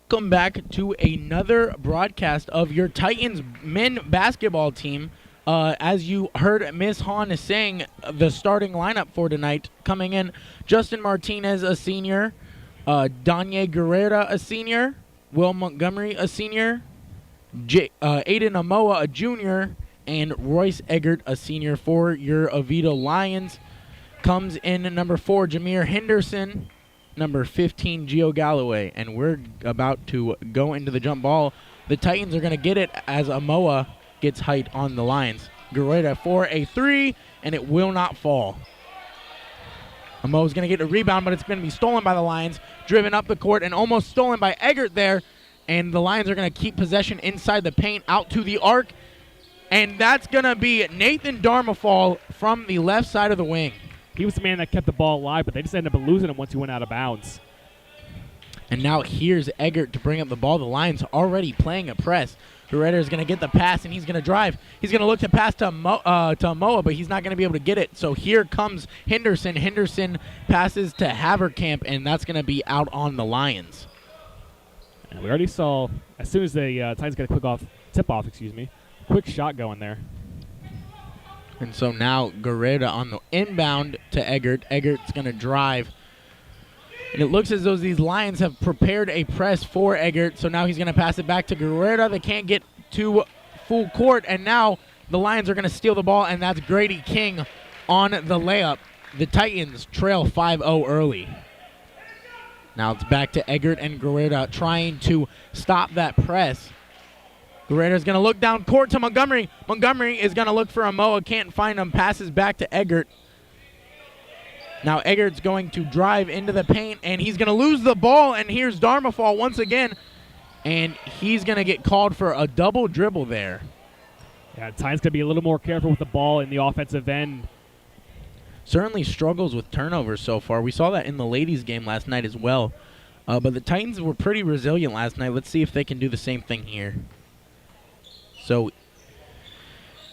Welcome back to another broadcast of your Titans men basketball team. As you heard Miss Hahn saying, the starting lineup for tonight coming in: Justin Martinez, a senior; Danye Guerrera, a senior; Will Montgomery, a senior; Aiden Amoa, a junior; and Royce Eggert, a senior for your Oviedo Lions. Comes in number 4, Jameer Henderson. Number 15, Gio Galloway, and we're about to go into the jump ball. The Titans are going to get it as Amoa gets height on the Lions. Guerrera for a 3, and it will not fall. Amoa's going to get a rebound, but it's going to be stolen by the Lions. Driven up the court and almost stolen by Eggert there, and the Lions are going to keep possession inside the paint out to the arc, and that's going to be Nathan Darmafal from the left side of the wing. He was the man that kept the ball alive, but they just ended up losing him once he went out of bounds. And now here's Eggert to bring up the ball. The Lions already playing a press. Guerrero is going to get the pass, and he's going to drive. He's going to look to pass to Amoa, but he's not going to be able to get it. So here comes Henderson. Henderson passes to Haverkamp, and that's going to be out on the Lions. And we already saw, as soon as the Titans get a tip-off, quick shot going there. And so now Guerrera on the inbound to Eggert. Eggert's going to drive. And it looks as though these Lions have prepared a press for Eggert. So now he's going to pass it back to Guerrera. They can't get to full court. And now the Lions are going to steal the ball, and that's Grady King on the layup. The Titans trail 5-0 early. Now it's back to Eggert and Guerrera trying to stop that press. Guerrera's going to look down court to Montgomery. Montgomery is going to look for Amoa. Can't find him. Passes back to Eggert. Now Eggert's going to drive into the paint, and he's going to lose the ball. And here's Darmafal once again. And he's going to get called for a double dribble there. Yeah, Titans going to be a little more careful with the ball in the offensive end. Certainly struggles with turnovers so far. We saw that in the ladies' game last night as well. But the Titans were pretty resilient last night. Let's see if they can do the same thing here. So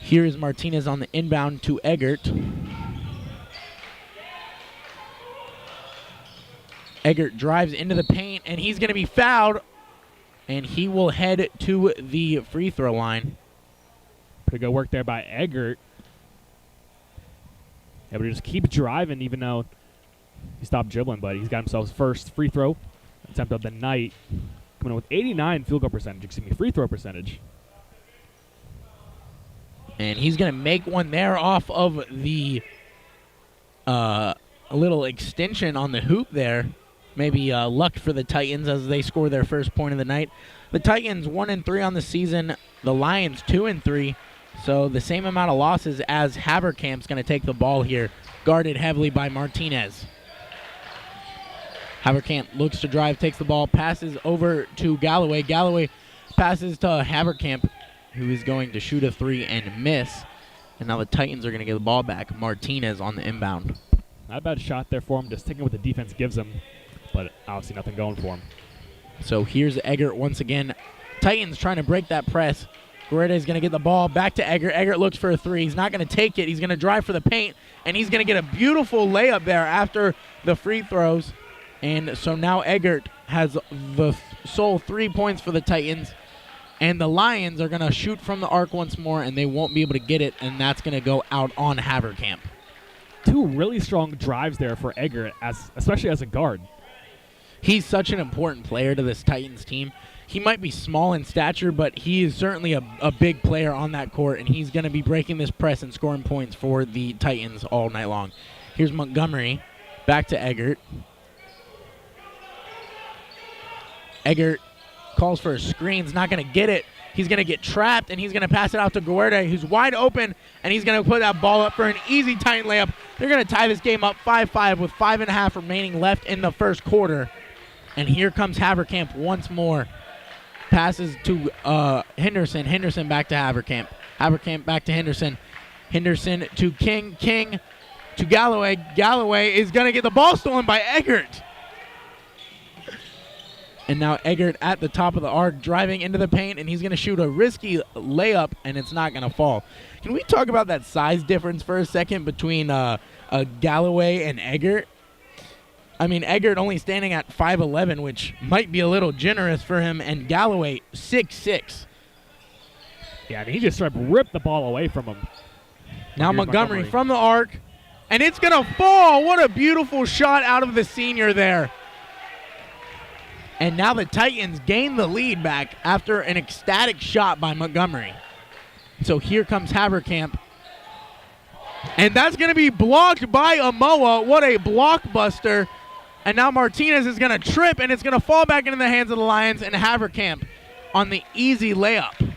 here is Martinez on the inbound to Eggert. Eggert drives into the paint, and he's going to be fouled, and he will head to the free throw line. Pretty good work there by Eggert. Able to just keep driving even though he stopped dribbling, but he's got himself his first free throw attempt of the night. Coming in with 89 free throw percentage. And he's going to make one there off of the a little extension on the hoop there. Maybe luck for the Titans as they score their first point of the night. The Titans 1-3 on the season. The Lions 2-3. So the same amount of losses as Haverkamp's going to take the ball here, guarded heavily by Martinez. Haverkamp looks to drive, takes the ball, passes over to Galloway. Galloway passes to Haverkamp, who is going to shoot a 3 and miss. And now the Titans are going to get the ball back. Martinez on the inbound. Not a bad shot there for him, just taking what the defense gives him, but obviously nothing going for him. So here's Eggert once again. Titans trying to break that press. Guerrera is going to get the ball back to Eggert. Eggert looks for a 3. He's not going to take it. He's going to drive for the paint, and he's going to get a beautiful layup there after the free throws. And so now Eggert has the sole 3 points for the Titans. And the Lions are going to shoot from the arc once more, and they won't be able to get it, and that's going to go out on Haverkamp. 2 really strong drives there for Eggert, especially as a guard. He's such an important player to this Titans team. He might be small in stature, but he is certainly a big player on that court, and he's going to be breaking this press and scoring points for the Titans all night long. Here's Montgomery. Back to Eggert. Eggert calls for a screen. He's not going to get it. He's going to get trapped, and he's going to pass it out to Guerrera, who's wide open, and he's going to put that ball up for an easy Titan layup. They're going to tie this game up 5-5 with 5.5 remaining left in the first quarter. And here comes Haverkamp once more. Passes to Henderson. Henderson back to Haverkamp. Haverkamp back to Henderson. Henderson to King. King to Galloway. Galloway is going to get the ball stolen by Eggert. And now Eggert at the top of the arc, driving into the paint, and he's going to shoot a risky layup, and it's not going to fall. Can we talk about that size difference for a second between Galloway and Eggert? I mean, Eggert only standing at 5'11", which might be a little generous for him, and Galloway 6'6". Yeah, I mean, he just tried to rip the ball away from him. Now Montgomery from the arc, and it's going to fall. What a beautiful shot out of the senior there. And now the Titans gain the lead back after an ecstatic shot by Montgomery. So here comes Haverkamp. And that's going to be blocked by Amoa. What a blockbuster. And now Martinez is going to trip, and it's going to fall back into the hands of the Lions, and Haverkamp on the easy layup.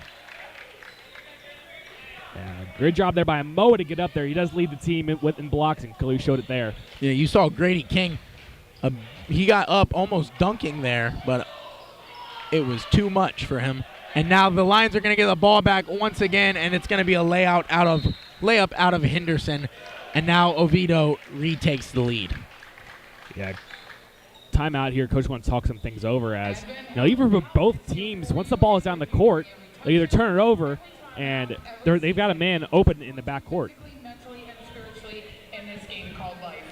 Yeah, great job there by Amoa to get up there. He does lead the team in blocks, and Kalu showed it there. Yeah, you saw Grady King. He got up almost dunking there, but it was too much for him. And now the Lions are going to get the ball back once again, and it's going to be a layup out of Henderson. And now Oviedo retakes the lead. Yeah. Timeout here. Coach wants to talk some things over as, even for both teams, once the ball is down the court, they either turn it over and they've got a man open in the back court.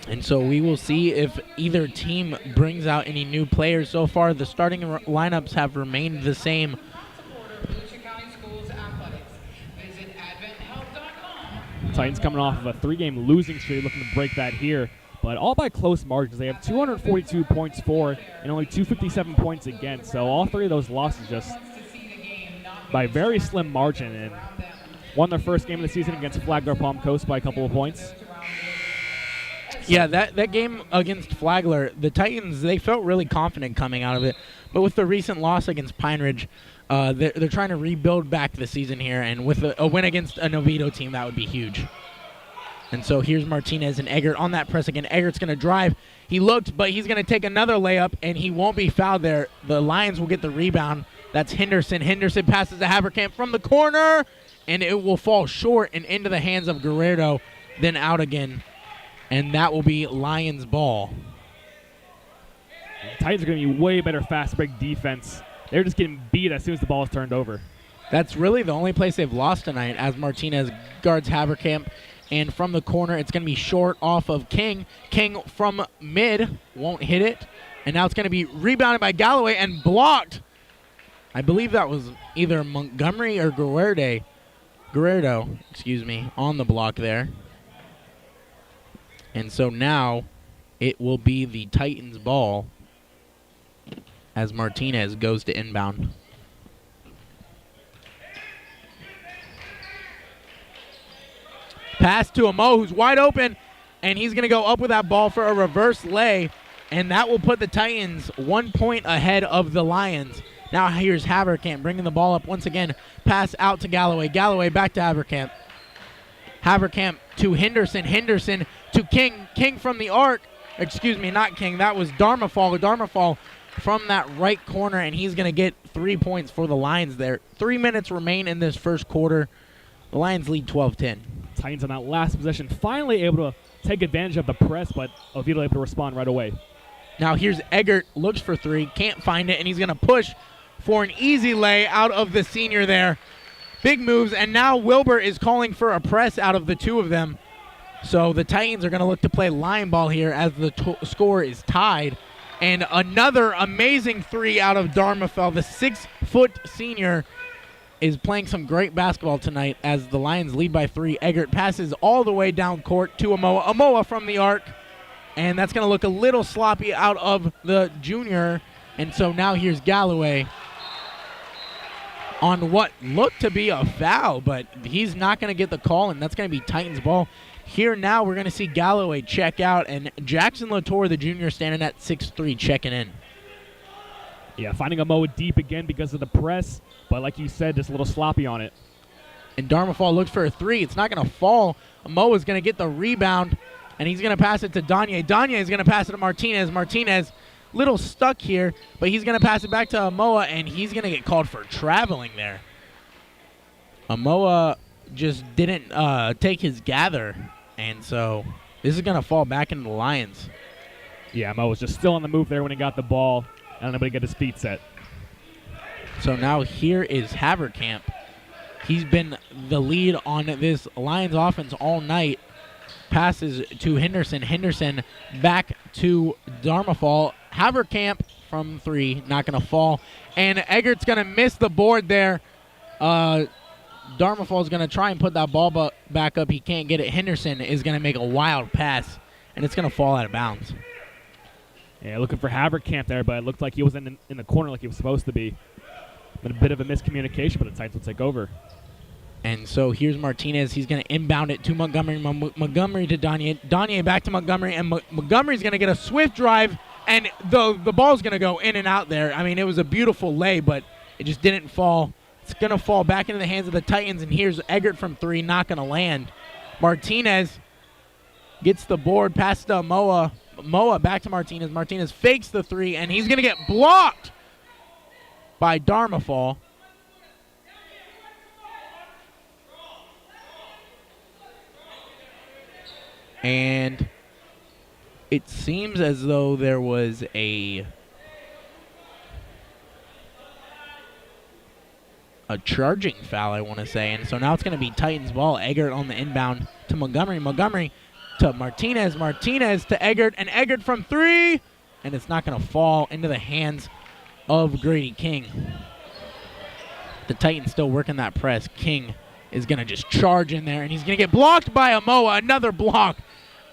And so we will see if either team brings out any new players. So far, the starting lineups have remained the same. Titans coming off of a 3-game losing streak, looking to break that here, but all by close margins. They have 242 points for and only 257 points against. So all three of those losses just by very slim margin, and won their first game of the season against Flagler Palm Coast by a couple of points. Yeah, that game against Flagler, the Titans, they felt really confident coming out of it. But with the recent loss against Pine Ridge, they're trying to rebuild back the season here. And with a win against an Oviedo team, that would be huge. And so here's Martinez and Eggert on that press again. Eggert's going to drive. He looked, but he's going to take another layup, and he won't be fouled there. The Lions will get the rebound. That's Henderson. Henderson passes to Haverkamp from the corner, and it will fall short and into the hands of Guerrero, then out again. And that will be Lions ball. The Titans are going to be way better fast break defense. They're just getting beat as soon as the ball is turned over. That's really the only place they've lost tonight, as Martinez guards Haverkamp. And from the corner, it's going to be short off of King. King from mid won't hit it. And now it's going to be rebounded by Galloway and blocked. I believe that was either Montgomery or Guerrero, on the block there. And so now it will be the Titans ball as Martinez goes to inbound. Pass to Amo, who's wide open, and he's going to go up with that ball for a reverse lay, and that will put the Titans 1 point ahead of the Lions. Now here's Haverkamp bringing the ball up once again. Pass out to Galloway. Galloway back to Haverkamp. Haverkamp to Henderson. Henderson to King. King from the arc. Excuse me, not King. That was Darmafal. Darmafal from that right corner, and he's going to get 3 points for the Lions there. 3 minutes remain in this first quarter. The Lions lead 12-10. Titans on that last possession finally able to take advantage of the press, but Oviedo able to respond right away. Now here's Eggert, looks for three, can't find it, and he's going to push for an easy lay out of the senior there. Big moves, and now Wilbur is calling for a press out of the two of them. So the Titans are going to look to play line ball here as the score is tied. And another amazing three out of Darmafel. The 6-foot senior is playing some great basketball tonight as the Lions lead by 3. Eggert passes all the way down court to Amoa. Amoa from the arc. And that's going to look a little sloppy out of the junior. And so now here's Galloway on what looked to be a foul, but he's not going to get the call, and that's going to be Titans ball. Here now we're going to see Galloway check out, and Jackson Latour, the junior, standing at 6'3", checking in. Yeah, finding Amoa deep again because of the press, but like you said, just a little sloppy on it. And Darmafal looks for a three. It's not going to fall. Amoa is going to get the rebound, and he's going to pass it to Danye. Danye is going to pass it to Martinez. Martinez, little stuck here, but he's going to pass it back to Amoa, and he's going to get called for traveling there. Amoa just didn't take his gather, and so this is going to fall back into the Lions. Yeah, Amoa was just still on the move there when he got the ball. I don't know, but he got his feet set. So now here is Haverkamp. He's been the lead on this Lions offense all night. Passes to Henderson. Henderson back to Darmafall. Haverkamp from 3, not going to fall. And Eggert's going to miss the board there. Darmafall's going to try and put that ball back up. He can't get it. Henderson is going to make a wild pass, and it's going to fall out of bounds. Yeah, looking for Haverkamp there, but it looked like he was in the corner like he was supposed to be. But a bit of a miscommunication, but the Titans will take over. And so here's Martinez. He's going to inbound it to Montgomery. Montgomery to Danye. Danye back to Montgomery, and Montgomery's going to get a swift drive, and the ball's going to go in and out there. I mean, it was a beautiful lay, but it just didn't fall. It's going to fall back into the hands of the Titans, and here's Eggert from 3, not going to land. Martinez gets the board, passes to Moa. Moa back to Martinez. Martinez fakes the 3, and he's going to get blocked by Darmafall. And it seems as though there was a charging foul, I want to say. And so now it's going to be Titans ball. Eggert on the inbound to Montgomery. Montgomery to Martinez. Martinez to Eggert. And Eggert from 3. And it's not going to fall into the hands of Grady King. The Titans still working that press. King is going to just charge in there. And he's going to get blocked by Amoa. Another block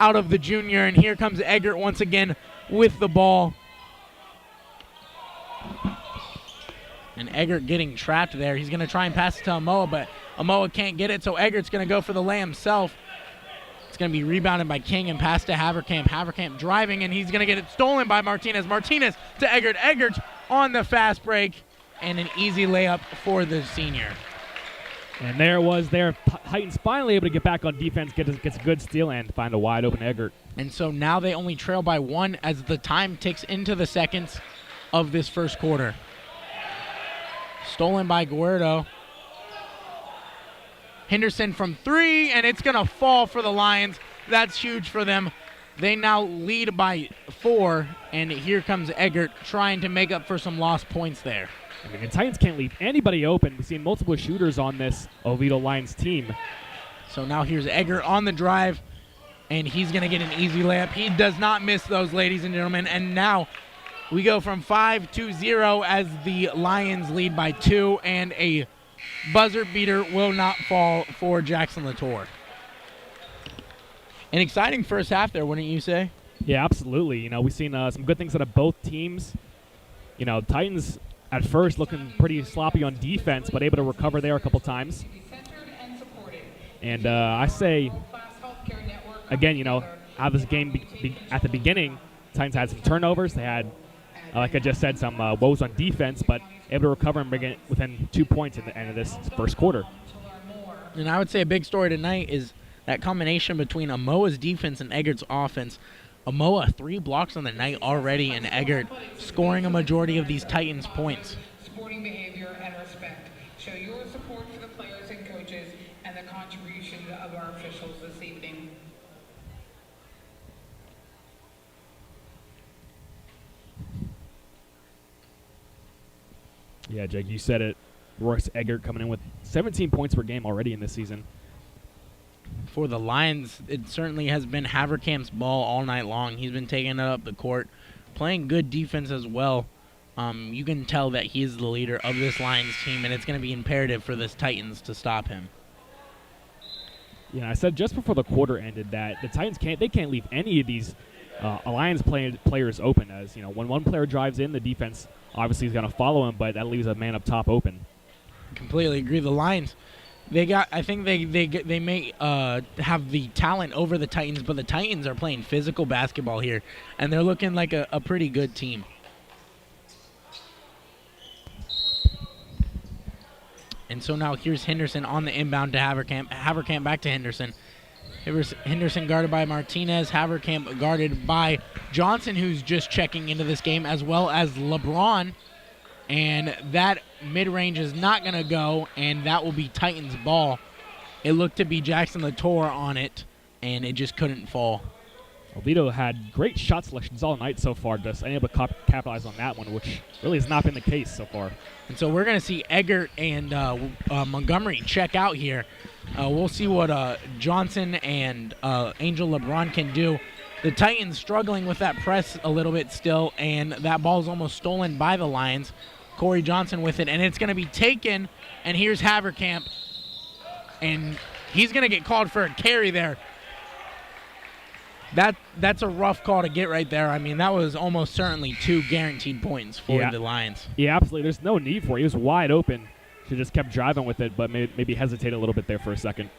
out of the junior. And here comes Eggert once again with the ball. And Eggert getting trapped there. He's going to try and pass it to Amoa, but Amoa can't get it, so Eggert's going to go for the lay himself. It's going to be rebounded by King and passed to Haverkamp. Haverkamp driving, and he's going to get it stolen by Martinez. Martinez to Eggert. Eggert on the fast break, and an easy layup for the senior. And there it was there. Titans finally able to get back on defense, gets a good steal, and find a wide open Eggert. And so now they only trail by 1 as the time ticks into the seconds of this first quarter. Stolen by Guerrero. Henderson from 3, and it's going to fall for the Lions. That's huge for them. They now lead by 4, and here comes Eggert trying to make up for some lost points there. I mean, the Titans can't leave anybody open. We've seen multiple shooters on this Oviedo Lions team. So now here's Eggert on the drive, and he's going to get an easy layup. He does not miss those, ladies and gentlemen, and now we go from 5-0 as the Lions lead by 2, and a buzzer beater will not fall for Jackson Latour. An exciting first half there, wouldn't you say? Yeah, absolutely. You know, we've seen some good things out of both teams. You know, Titans at first looking pretty sloppy on defense, but able to recover there a couple times. And I say, again, you know, out of this game at the beginning, Titans had some turnovers. They had, like I just said, some woes on defense, but able to recover and bring it within 2 points at the end of this first quarter. And I would say a big story tonight is that combination between Amoa's defense and Eggert's offense. Amoa 3 blocks on the night already, and Eggert scoring a majority of these Titans points. Sporting behavior and respect. Show your support for the players and coaches and the contributions of our officials this evening. Yeah, Jake, you said it. Royce Eggert coming in with 17 points per game already in this season. For the Lions, it certainly has been Haverkamp's ball all night long. He's been taking it up the court, playing good defense as well. You can tell that he is the leader of this Lions team, and it's going to be imperative for this Titans to stop him. Yeah, I said just before the quarter ended that the Titans can't leave any of these Lions players open. As you know, when one player drives in, the defense obviously is going to follow him, but that leaves a man up top open. Completely agree. The Lions, I think they may have the talent over the Titans, but the Titans are playing physical basketball here, and they're looking like a pretty good team. And so now here's Henderson on the inbound to Haverkamp. Haverkamp back to Henderson. Henderson guarded by Martinez. Haverkamp guarded by Johnson, who's just checking into this game, as well as LeBron. And that mid-range is not going to go, and that will be Titans ball. It looked to be Jackson Latour on it, and it just couldn't fall. Oviedo had great shot selections all night so far, just unable to capitalize on that one, which really has not been the case so far. And so we're going to see Eggert and Montgomery check out here. We'll see what Johnson and Angel LeBron can do. The Titans struggling with that press a little bit still, and that ball's almost stolen by the Lions. Corey Johnson with it, and it's going to be taken, and here's Haverkamp, and he's going to get called for a carry there. That's a rough call to get right there. I mean, that was almost certainly 2 guaranteed points for the Lions. Yeah, absolutely. There's no need for it. He was wide open. Should just kept driving with it, but maybe hesitate a little bit there for a second.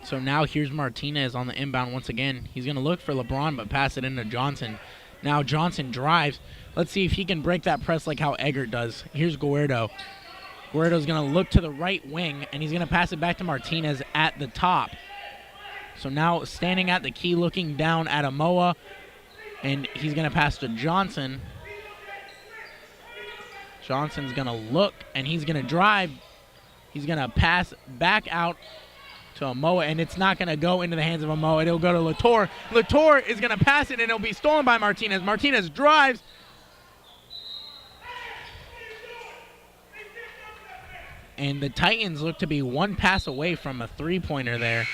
So now here's Martinez on the inbound once again. He's going to look for LeBron, but pass it into Johnson. Now Johnson drives. Let's see if he can break that press like how Eggert does. Here's Guerrero. Guerrero's going to look to the right wing, and he's going to pass it back to Martinez at the top. So now standing at the key, looking down at Amoa, and he's going to pass to Johnson. Johnson's going to look, and he's going to drive. He's going to pass back out to Amoa, and it's not going to go into the hands of Amoa. It'll go to Latour. Latour is going to pass it, and it'll be stolen by Martinez. Martinez drives. And the Titans look to be one pass away from a three-pointer there.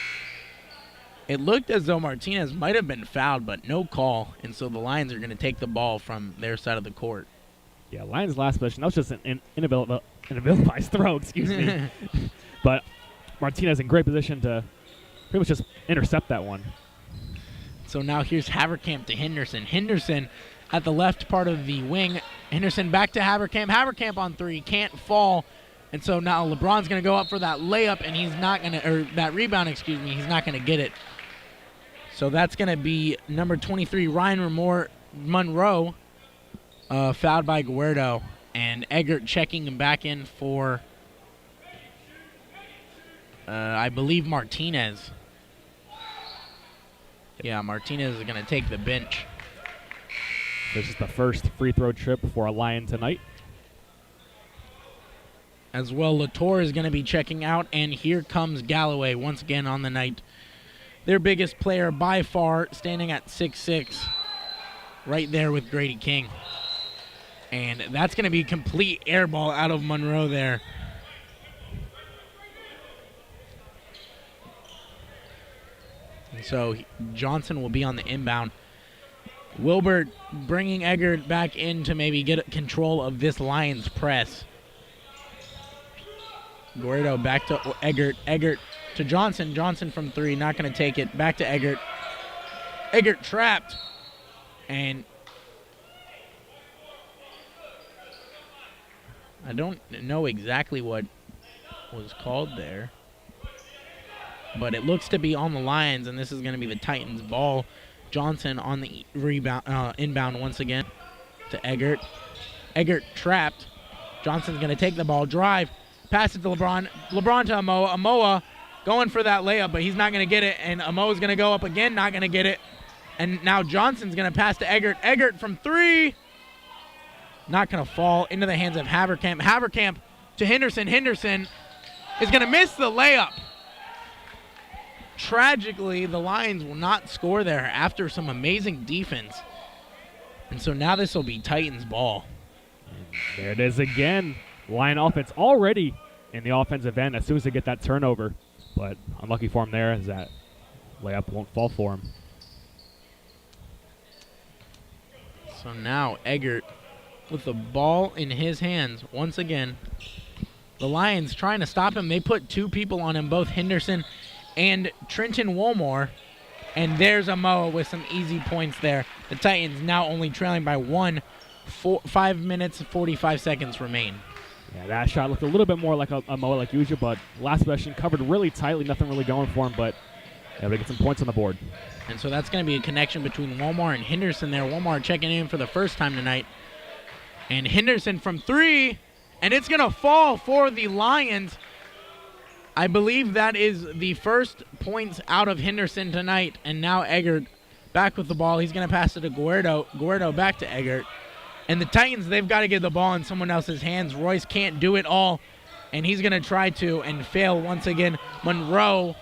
It looked as though Martinez might have been fouled, but no call. And so the Lions are going to take the ball from their side of the court. Yeah, Lions' last possession, that was just an ill-advised throw, excuse me. But Martinez in great position to pretty much just intercept that one. So now here's Haverkamp to Henderson. Henderson at the left part of the wing. Henderson back to Haverkamp. Haverkamp on three, can't fall. And so now LeBron's going to go up for that layup, and he's not going to, or that rebound, excuse me, he's not going to get it. So that's going to be number 23, Ryan Monroe, fouled by Guerrero. And Eggert checking him back in for, I believe, Martinez. Yeah, Martinez is going to take the bench. This is the first free throw trip for a Lion tonight. As well, Latour is going to be checking out, and here comes Galloway once again on the night. Their biggest player by far, standing at 6'6", right there with Grady King. And that's going to be complete air ball out of Monroe there. And so Johnson will be on the inbound. Wilbert bringing Eggert back in to maybe get control of this Lions press. Guerrero back to Eggert. Eggert to Johnson. Johnson from three, not going to take it. Back to Eggert. Eggert trapped. And I don't know exactly what was called there, but it looks to be on the Lions, and this is going to be the Titans' ball. Johnson on the rebound, inbound once again to Eggert. Eggert trapped. Johnson's going to take the ball, drive, pass it to LeBron. LeBron to Amoa. Amoa going for that layup, but he's not going to get it, and Amoa's going to go up again, not going to get it. And now Johnson's going to pass to Eggert. Eggert from three. Not going to fall into the hands of Haverkamp. Haverkamp to Henderson. Henderson is going to miss the layup. Tragically, the Lions will not score there after some amazing defense. And so now this will be Titans' ball. There it is again. Lion offense already in the offensive end as soon as they get that turnover. But unlucky for him there as that layup won't fall for him. So now Eggert with the ball in his hands once again. The Lions trying to stop him. They put two people on him, both Henderson and Trenton Wilmore. And there's Amoa with some easy points there. The Titans now only trailing by 5 minutes, 45 seconds remain. Yeah, that shot looked a little bit more like Amoa like usual, but last possession covered really tightly, nothing really going for him, but able to get some points on the board. And so that's going to be a connection between Wilmore and Henderson there. Wilmore checking in for the first time tonight. And Henderson from three, and it's going to fall for the Lions. I believe that is the first points out of Henderson tonight. And now Eggert back with the ball. He's going to pass it to Guerrero. Guerrero back to Eggert. And the Titans, they've got to get the ball in someone else's hands. Royce can't do it all, and he's going to try to and fail once again. Monroe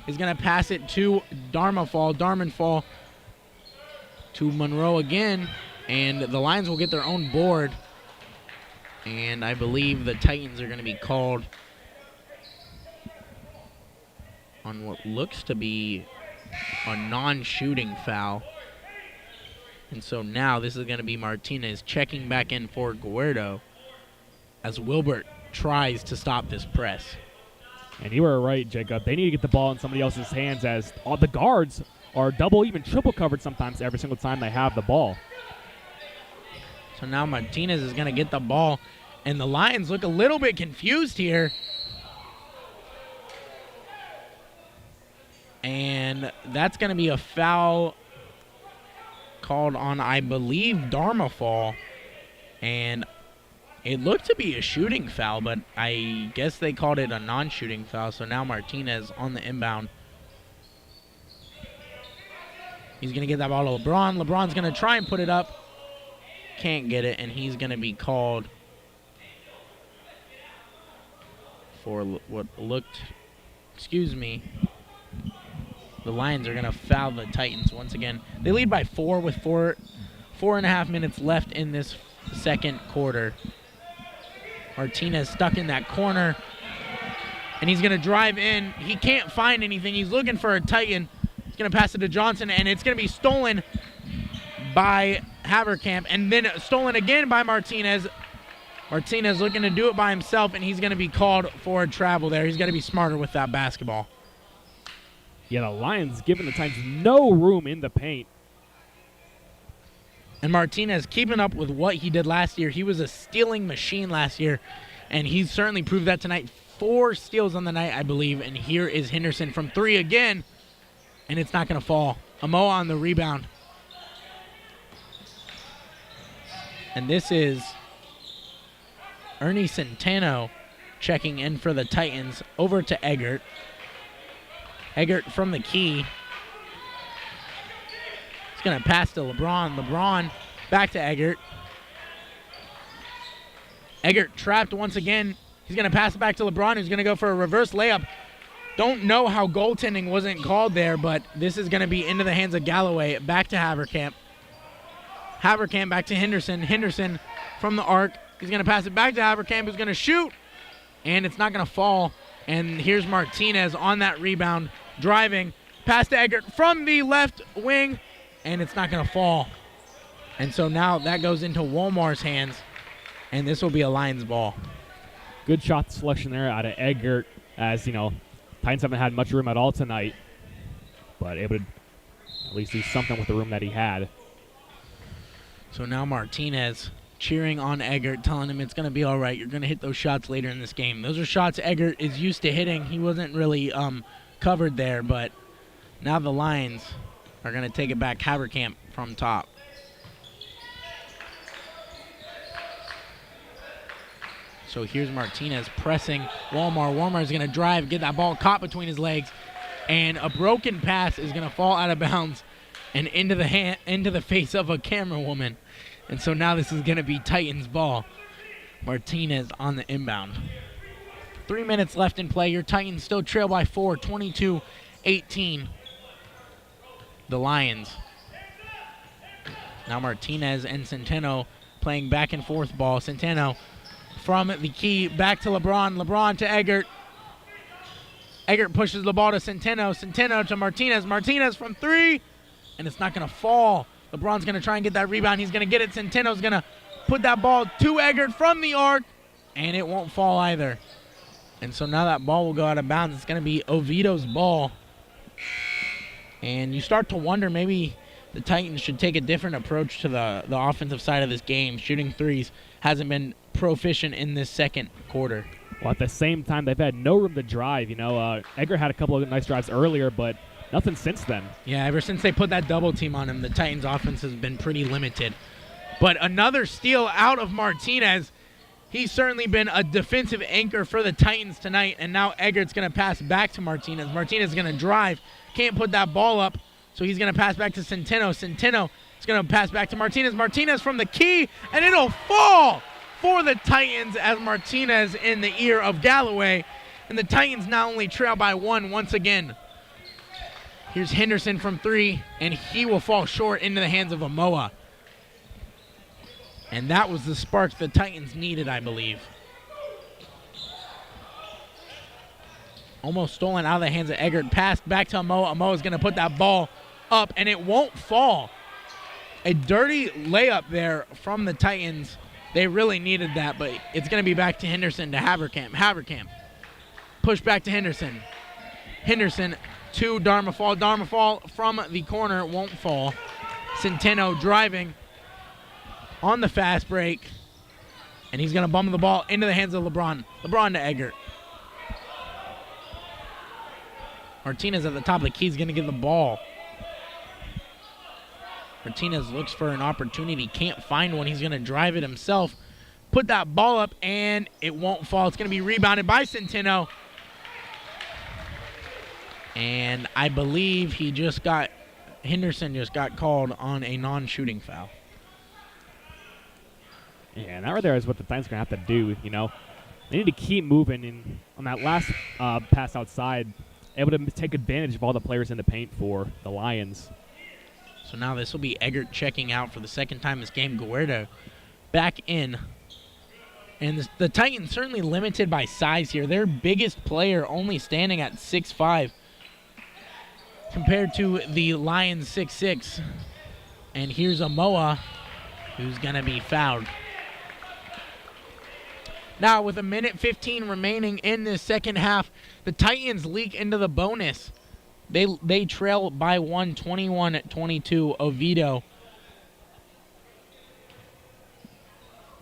is going to pass it to Darmanfall to Monroe again, and the Lions will get their own board. And I believe the Titans are going to be called on what looks to be a non-shooting foul. And so now this is going to be Martinez checking back in for Guerrero as Wilbert tries to stop this press. And you were right, Jacob. They need to get the ball in somebody else's hands, as all the guards are double, even triple covered sometimes every single time they have the ball. So now Martinez is going to get the ball, and the Lions look a little bit confused here. And that's going to be a foul called on, I believe, Darmanfall. And it looked to be a shooting foul, but I guess they called it a non-shooting foul. So now Martinez on the inbound. He's going to get that ball to LeBron. LeBron's going to try and put it up. Can't get it, and he's going to be called for what looked, the Lions are going to foul the Titans once again. They lead by 4 with 4.5 minutes left in this second quarter. Martinez stuck in that corner, and he's going to drive in. He can't find anything. He's looking for a Titan. He's going to pass it to Johnson, and it's going to be stolen by Haverkamp, and then stolen again by Martinez. Martinez looking to do it by himself, and he's going to be called for a travel there. He's got to be smarter with that basketball. Yeah, the Lions giving the Titans no room in the paint. And Martinez keeping up with what he did last year. He was a stealing machine last year, and he's certainly proved that tonight. 4 steals on the night, I believe, and here is Henderson from 3 again, and it's not going to fall. Amoa on the rebound. And this is Ernie Centeno checking in for the Titans over to Eggert. Eggert from the key. He's going to pass to LeBron. LeBron back to Eggert. Eggert trapped once again. He's going to pass it back to LeBron, who's going to go for a reverse layup. Don't know how goaltending wasn't called there, but this is going to be into the hands of Galloway. Back to Haverkamp. Haverkamp back to Henderson. Henderson from the arc. He's going to pass it back to Haverkamp, who's going to shoot, and it's not going to fall. And here's Martinez on that rebound, driving. Pass to Eggert from the left wing, and it's not going to fall. And so now that goes into Wolmar's hands, and this will be a Lions ball. Good shot selection there out of Eggert, as, you know, Titans haven't had much room at all tonight, but able to at least do something with the room that he had. So now Martinez cheering on Eggert, telling him it's going to be all right. You're going to hit those shots later in this game. Those are shots Eggert is used to hitting. He wasn't really covered there, but now the Lions are going to take it back. Haverkamp from top. So here's Martinez pressing Walmar. Walmar is going to drive, get that ball caught between his legs, and a broken pass is going to fall out of bounds and into the face of a camera woman. And so now this is going to be Titans ball. Martinez on the inbound. 3 minutes left in play. Your Titans still trail by 4, 22-18. The Lions. Now Martinez and Centeno playing back and forth ball. Centeno from the key back to LeBron. LeBron to Eggert. Eggert pushes the ball to Centeno. Centeno to Martinez. Martinez from 3. And it's not going to fall. LeBron's going to try and get that rebound. He's going to get it. Centeno's going to put that ball to Eggert from the arc. And it won't fall either. And so now that ball will go out of bounds. It's going to be Oviedo's ball. And you start to wonder maybe the Titans should take a different approach to the offensive side of this game. Shooting threes hasn't been proficient in this second quarter. Well, at the same time, they've had no room to drive. You know, Eggert had a couple of nice drives earlier, but nothing since then. Yeah, ever since they put that double team on him, the Titans' offense has been pretty limited. But another steal out of Martinez. He's certainly been a defensive anchor for the Titans tonight, and now Eggert's going to pass back to Martinez. Martinez is going to drive, can't put that ball up, so he's going to pass back to Centeno. Centeno is going to pass back to Martinez. Martinez from the key, and it'll fall for the Titans as Martinez in the ear of Galloway. And the Titans not only trail by 1 once again, Here's Henderson from 3, and he will fall short into the hands of Amoa. And that was the spark the Titans needed, I believe. Almost stolen out of the hands of Eggert. Passed back to Amoa. Amoa's going to put that ball up, and it won't fall. A dirty layup there from the Titans. They really needed that, but it's going to be back to Henderson to Haverkamp. Haverkamp. Push back to Henderson. Henderson to Darmafall. Darmafall from the corner won't fall. Centeno driving on the fast break, and he's going to bump the ball into the hands of LeBron. LeBron to Eggert. Martinez at the top of the key is going to get the ball. Martinez looks for an opportunity, can't find one. He's going to drive it himself. Put that ball up, and it won't fall. It's going to be rebounded by Centeno. And I believe Henderson just got called on a non-shooting foul. Yeah, and that right there is what the Titans are going to have to do, you know. They need to keep moving, and on that last pass outside, able to take advantage of all the players in the paint for the Lions. So now this will be Eggert checking out for the second time this game. Guerrero back in. And the Titans certainly limited by size here. Their biggest player only standing at 6'5", compared to the Lions 6'6". And here's Amoa, who's going to be fouled. Now, with 1:15 remaining in this second half, the Titans leak into the bonus. They trail by 1, 21-22, Oviedo.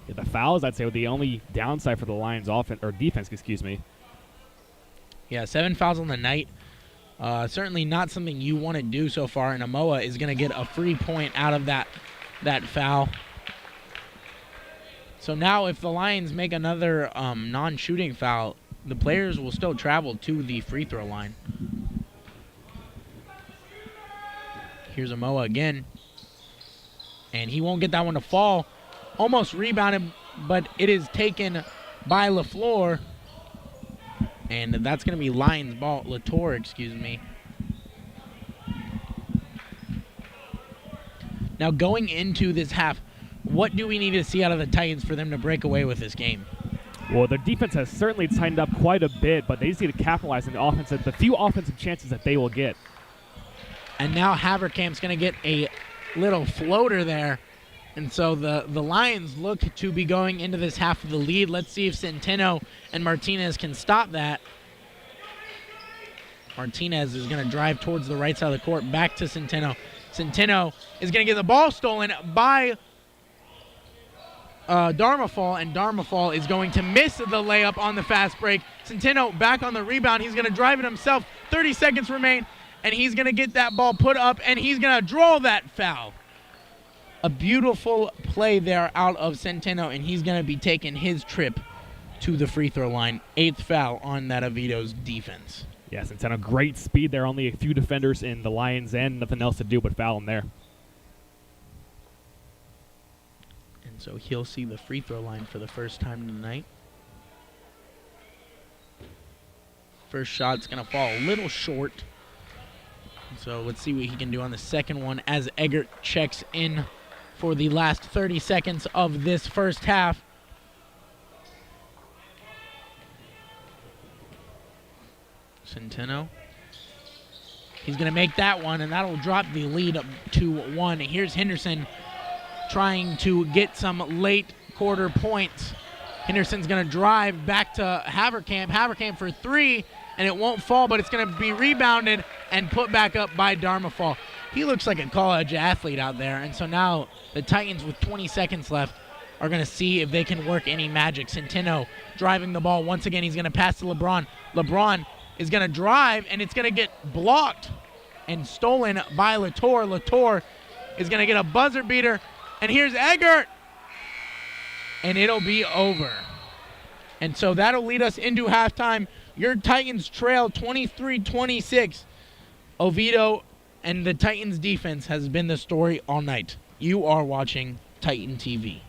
Yeah, the fouls, I'd say, were the only downside for the Lions' offense or defense. Excuse me. Yeah, 7 fouls on the night. Certainly not something you want to do so far, and Amoa is going to get a free point out of that foul. So now if the Lions make another non-shooting foul, the players will still travel to the free throw line. Here's Amoa again. And he won't get that one to fall. Almost rebounded, but it is taken by LaFleur. And that's going to be Lions ball. Latour, excuse me. Now going into this half, what do we need to see out of the Titans for them to break away with this game? Well, their defense has certainly tightened up quite a bit, but they just need to capitalize on the few offensive chances that they will get. And now Haverkamp's going to get a little floater there. And so the Lions look to be going into this half of the lead. Let's see if Centeno and Martinez can stop that. Martinez is going to drive towards the right side of the court, back to Centeno. Centeno is going to get the ball stolen by Darmafall, and Darmafall is going to miss the layup on the fast break. Centeno back on the rebound. He's going to drive it himself. 30 seconds remain, and he's going to get that ball put up, and he's going to draw that foul. A beautiful play there out of Centeno, and he's going to be taking his trip to the free throw line. 8th foul on that Oviedo's defense. Yeah, Centeno, great speed there. Only a few defenders in the Lions and nothing else to do but foul him there. And so he'll see the free throw line for the first time tonight. First shot's going to fall a little short. So let's see what he can do on the second one as Eggert checks in for the last 30 seconds of this first half. Centeno. He's going to make that one, and that'll drop the lead up to 1. Here's Henderson trying to get some late quarter points. Henderson's going to drive back to Haverkamp. Haverkamp for 3, and it won't fall, but it's going to be rebounded and put back up by Darmafall. He looks like a college athlete out there, and so now the Titans with 20 seconds left are going to see if they can work any magic. Centeno driving the ball. Once again, he's going to pass to LeBron. LeBron is going to drive, and it's going to get blocked and stolen by Latour. Latour is going to get a buzzer beater, and here's Eggert, and it'll be over. And so that'll lead us into halftime. Your Titans trail 23-26. Oviedo and the Titans defense has been the story all night. You are watching Titan TV.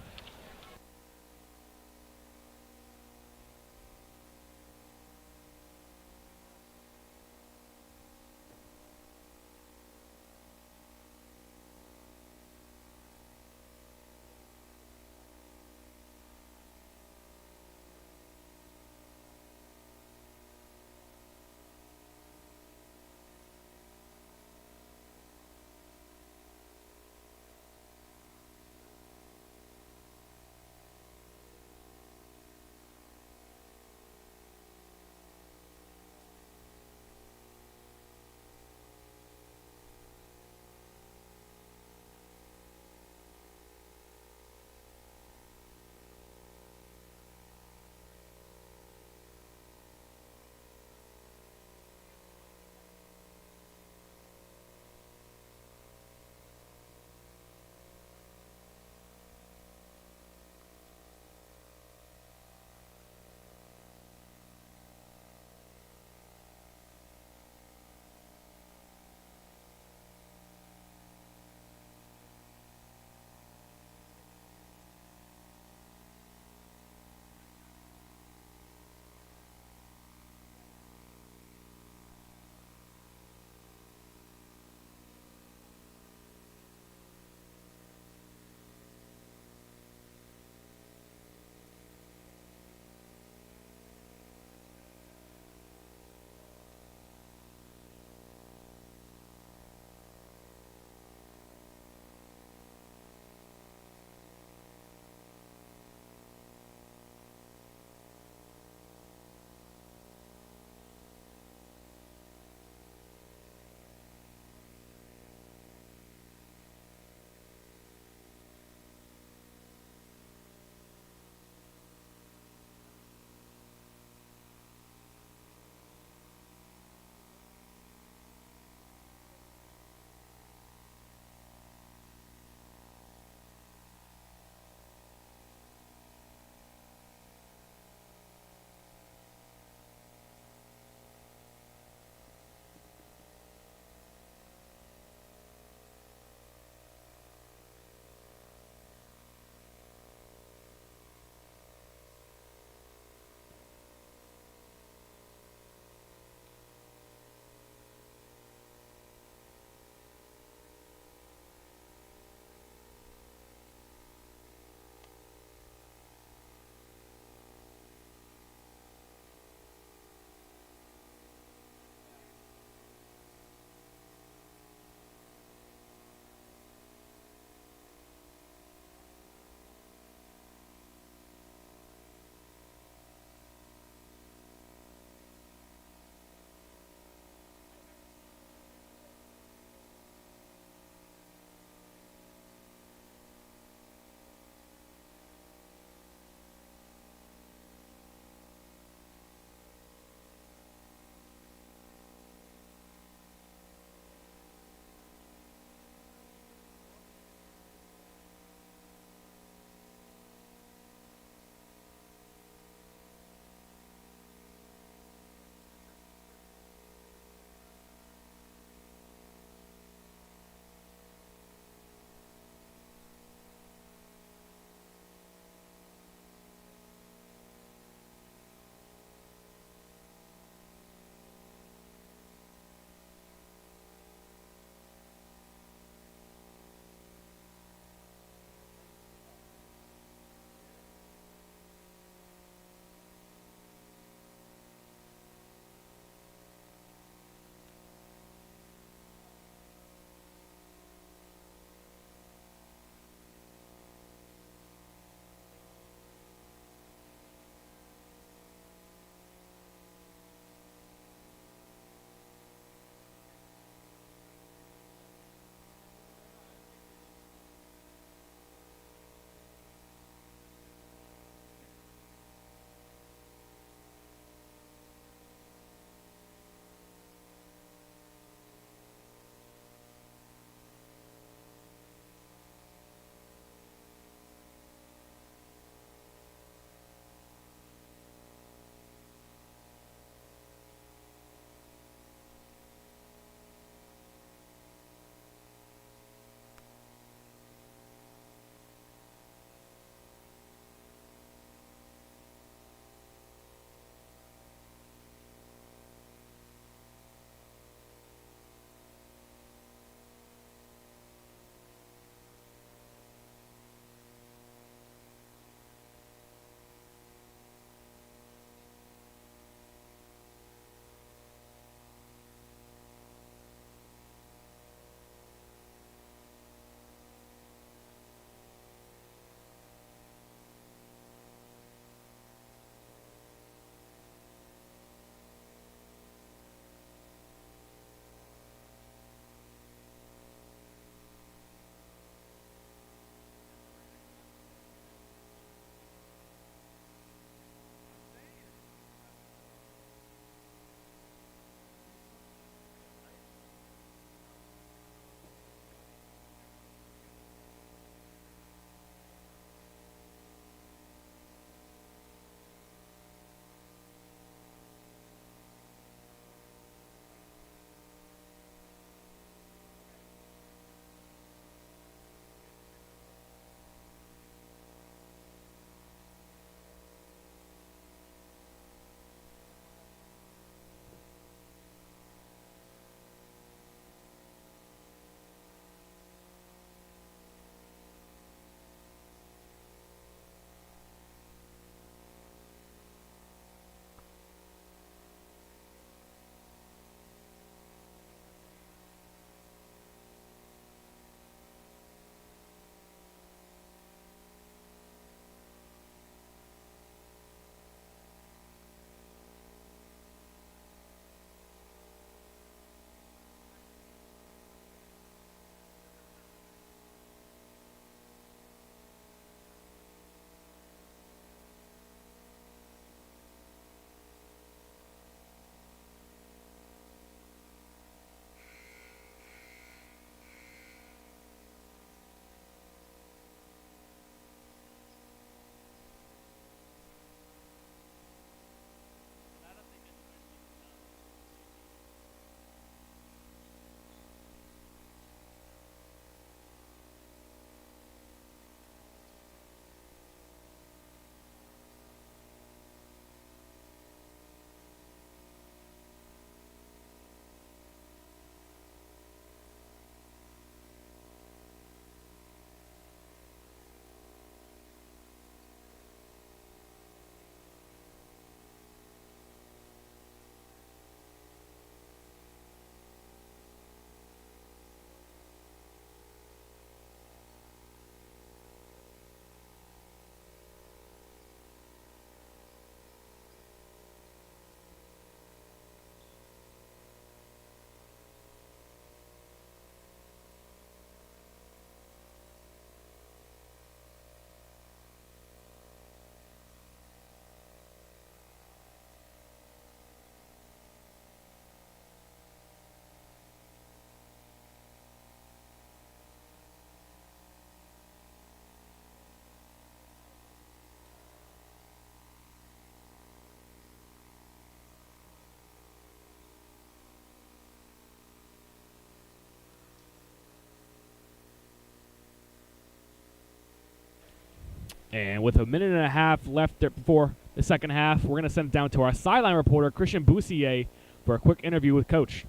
And with a minute and a half left there before the second half, we're going to send it down to our sideline reporter, Christian Boussier, for a quick interview with Coach.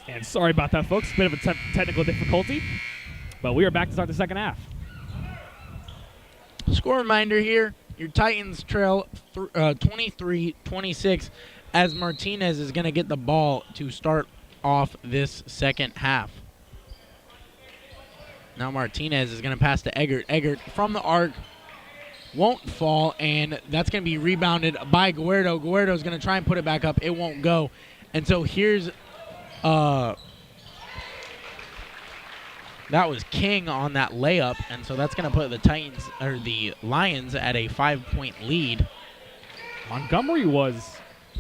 And sorry about that, folks. Bit of a technical difficulty. But we are back to start the second half. Score reminder here. Your Titans trail 23-26 as Martinez is going to get the ball to start off this second half. Now Martinez is going to pass to Eggert. Eggert from the arc won't fall, and that's going to be rebounded by Guerrero. Guerrero is going to try and put it back up. It won't go. And so here's that was King on that layup, and so that's going to put the Titans or the Lions at a 5-point lead. Montgomery was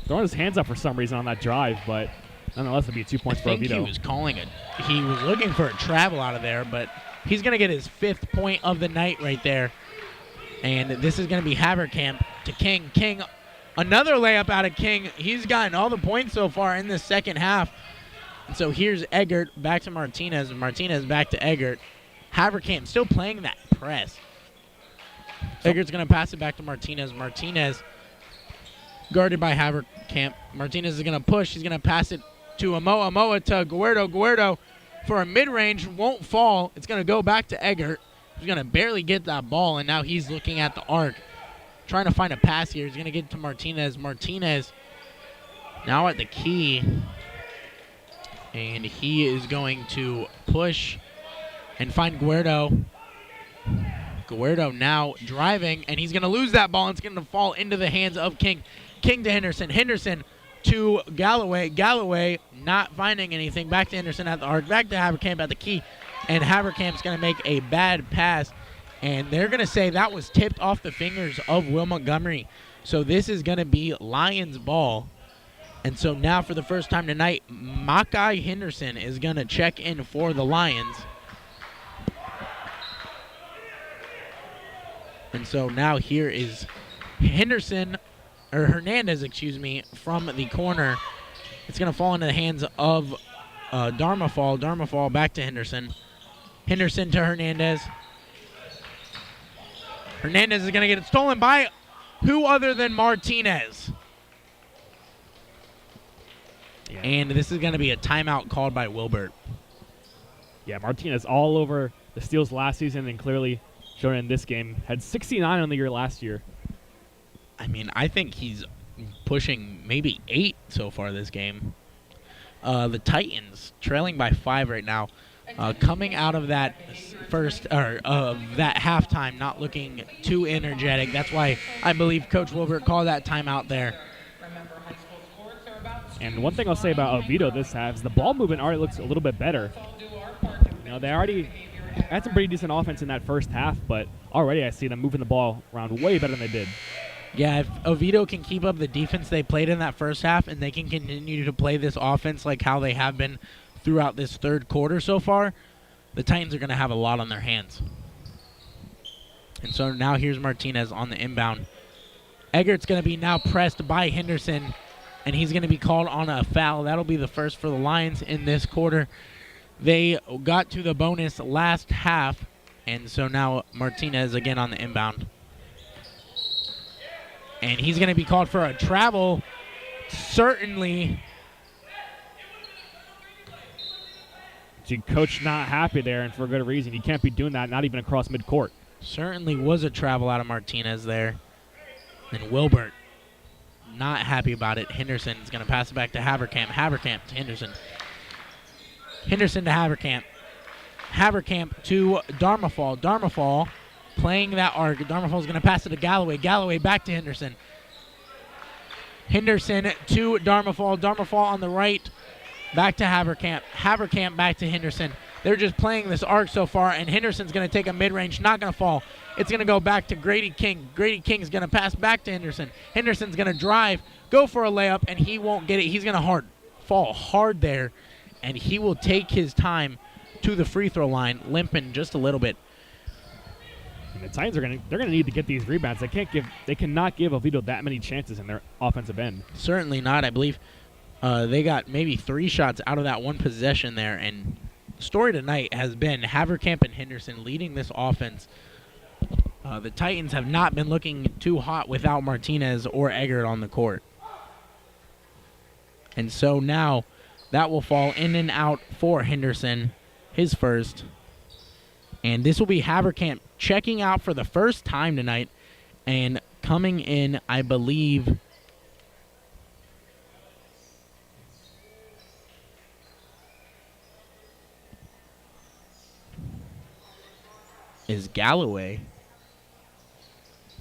throwing his hands up for some reason on that drive, but nonetheless, it'll be 2 points for Oviedo. He was calling it. He was looking for a travel out of there, but he's going to get his 5th point of the night right there. And this is going to be Haverkamp to King. King, another layup out of King. He's gotten all the points so far in this second half. And so here's Eggert back to Martinez. Martinez back to Eggert. Haverkamp still playing that press. Eggert's going to pass it back to Martinez. Martinez guarded by Haverkamp. Martinez is going to push. He's going to pass it to Amoa. Amoa to Guerrero. Guerrero for a mid-range. Won't fall. It's going to go back to Eggert. He's going to barely get that ball, and now he's looking at the arc. Trying to find a pass here. He's going to get it to Martinez. Martinez now at the key. And he is going to push and find Guerrero. Guerrero now driving, and he's going to lose that ball. It's going to fall into the hands of King. King to Henderson. Henderson to Galloway. Galloway not finding anything. Back to Henderson at the arc. Back to Haverkamp at the key. And Haverkamp's going to make a bad pass. And they're going to say that was tipped off the fingers of Will Montgomery. So this is going to be Lions ball. And so now for the first time tonight, Makai Henderson is going to check in for the Lions. And so now here is Hernandez, from the corner. It's going to fall into the hands of Dharmafal. Dharmafal back to Henderson. Henderson to Hernandez. Hernandez is going to get it stolen by who other than Martinez. Yeah. And this is going to be a timeout called by Wilbert. Yeah, Martinez all over the steals last season and clearly shown in this game. Had 69 on the year last year. I mean, I think he's pushing maybe 8 so far this game. The Titans trailing by 5 right now. Coming out of that that halftime, not looking too energetic. That's why I believe Coach Wilbert called that timeout there. And one thing I'll say about Oviedo this half is the ball movement already looks a little bit better. You know, they already had some pretty decent offense in that first half, but already I see them moving the ball around way better than they did. Yeah, if Oviedo can keep up the defense they played in that first half and they can continue to play this offense like how they have been throughout this third quarter so far, the Titans are going to have a lot on their hands. And so now here's Martinez on the inbound. Eggert's going to be now pressed by Henderson. and he's going to be called on a foul. That'll be the first for the Lions in this quarter. They got to the bonus last half, and so now Martinez again on the inbound. And he's going to be called for a travel, certainly. Coach not happy there, and for a good reason. You can't be doing that, not even across midcourt. Certainly was a travel out of Martinez there. And Wilbert not happy about it. Henderson is going to pass it back to Haverkamp. Haverkamp to Henderson. Henderson to Haverkamp. Haverkamp to Darmafall. Darmafall playing that arc. Darmafall is going to pass it to Galloway. Galloway back to Henderson. Henderson to Darmafall. Darmafall on the right. Back to Haverkamp. Haverkamp back to Henderson. They're just playing this arc so far, and Henderson's going to take a mid-range. Not going to fall. It's going to go back to Grady King. Grady King's going to pass back to Henderson. Henderson's going to drive, go for a layup, and he won't get it. He's going to fall hard there, and he will take his time to the free throw line, limping just a little bit. And the Titans they're gonna need to get these rebounds. They cannot give Oviedo that many chances in their offensive end. Certainly not. I believe they got maybe 3 shots out of that one possession there, and the story tonight has been Haverkamp and Henderson leading this offense. The Titans have not been looking too hot without Martinez or Eggert on the court. And so now that will fall in and out for Henderson, his first. And this will be Haverkamp checking out for the first time tonight and coming in, I believe, is Galloway.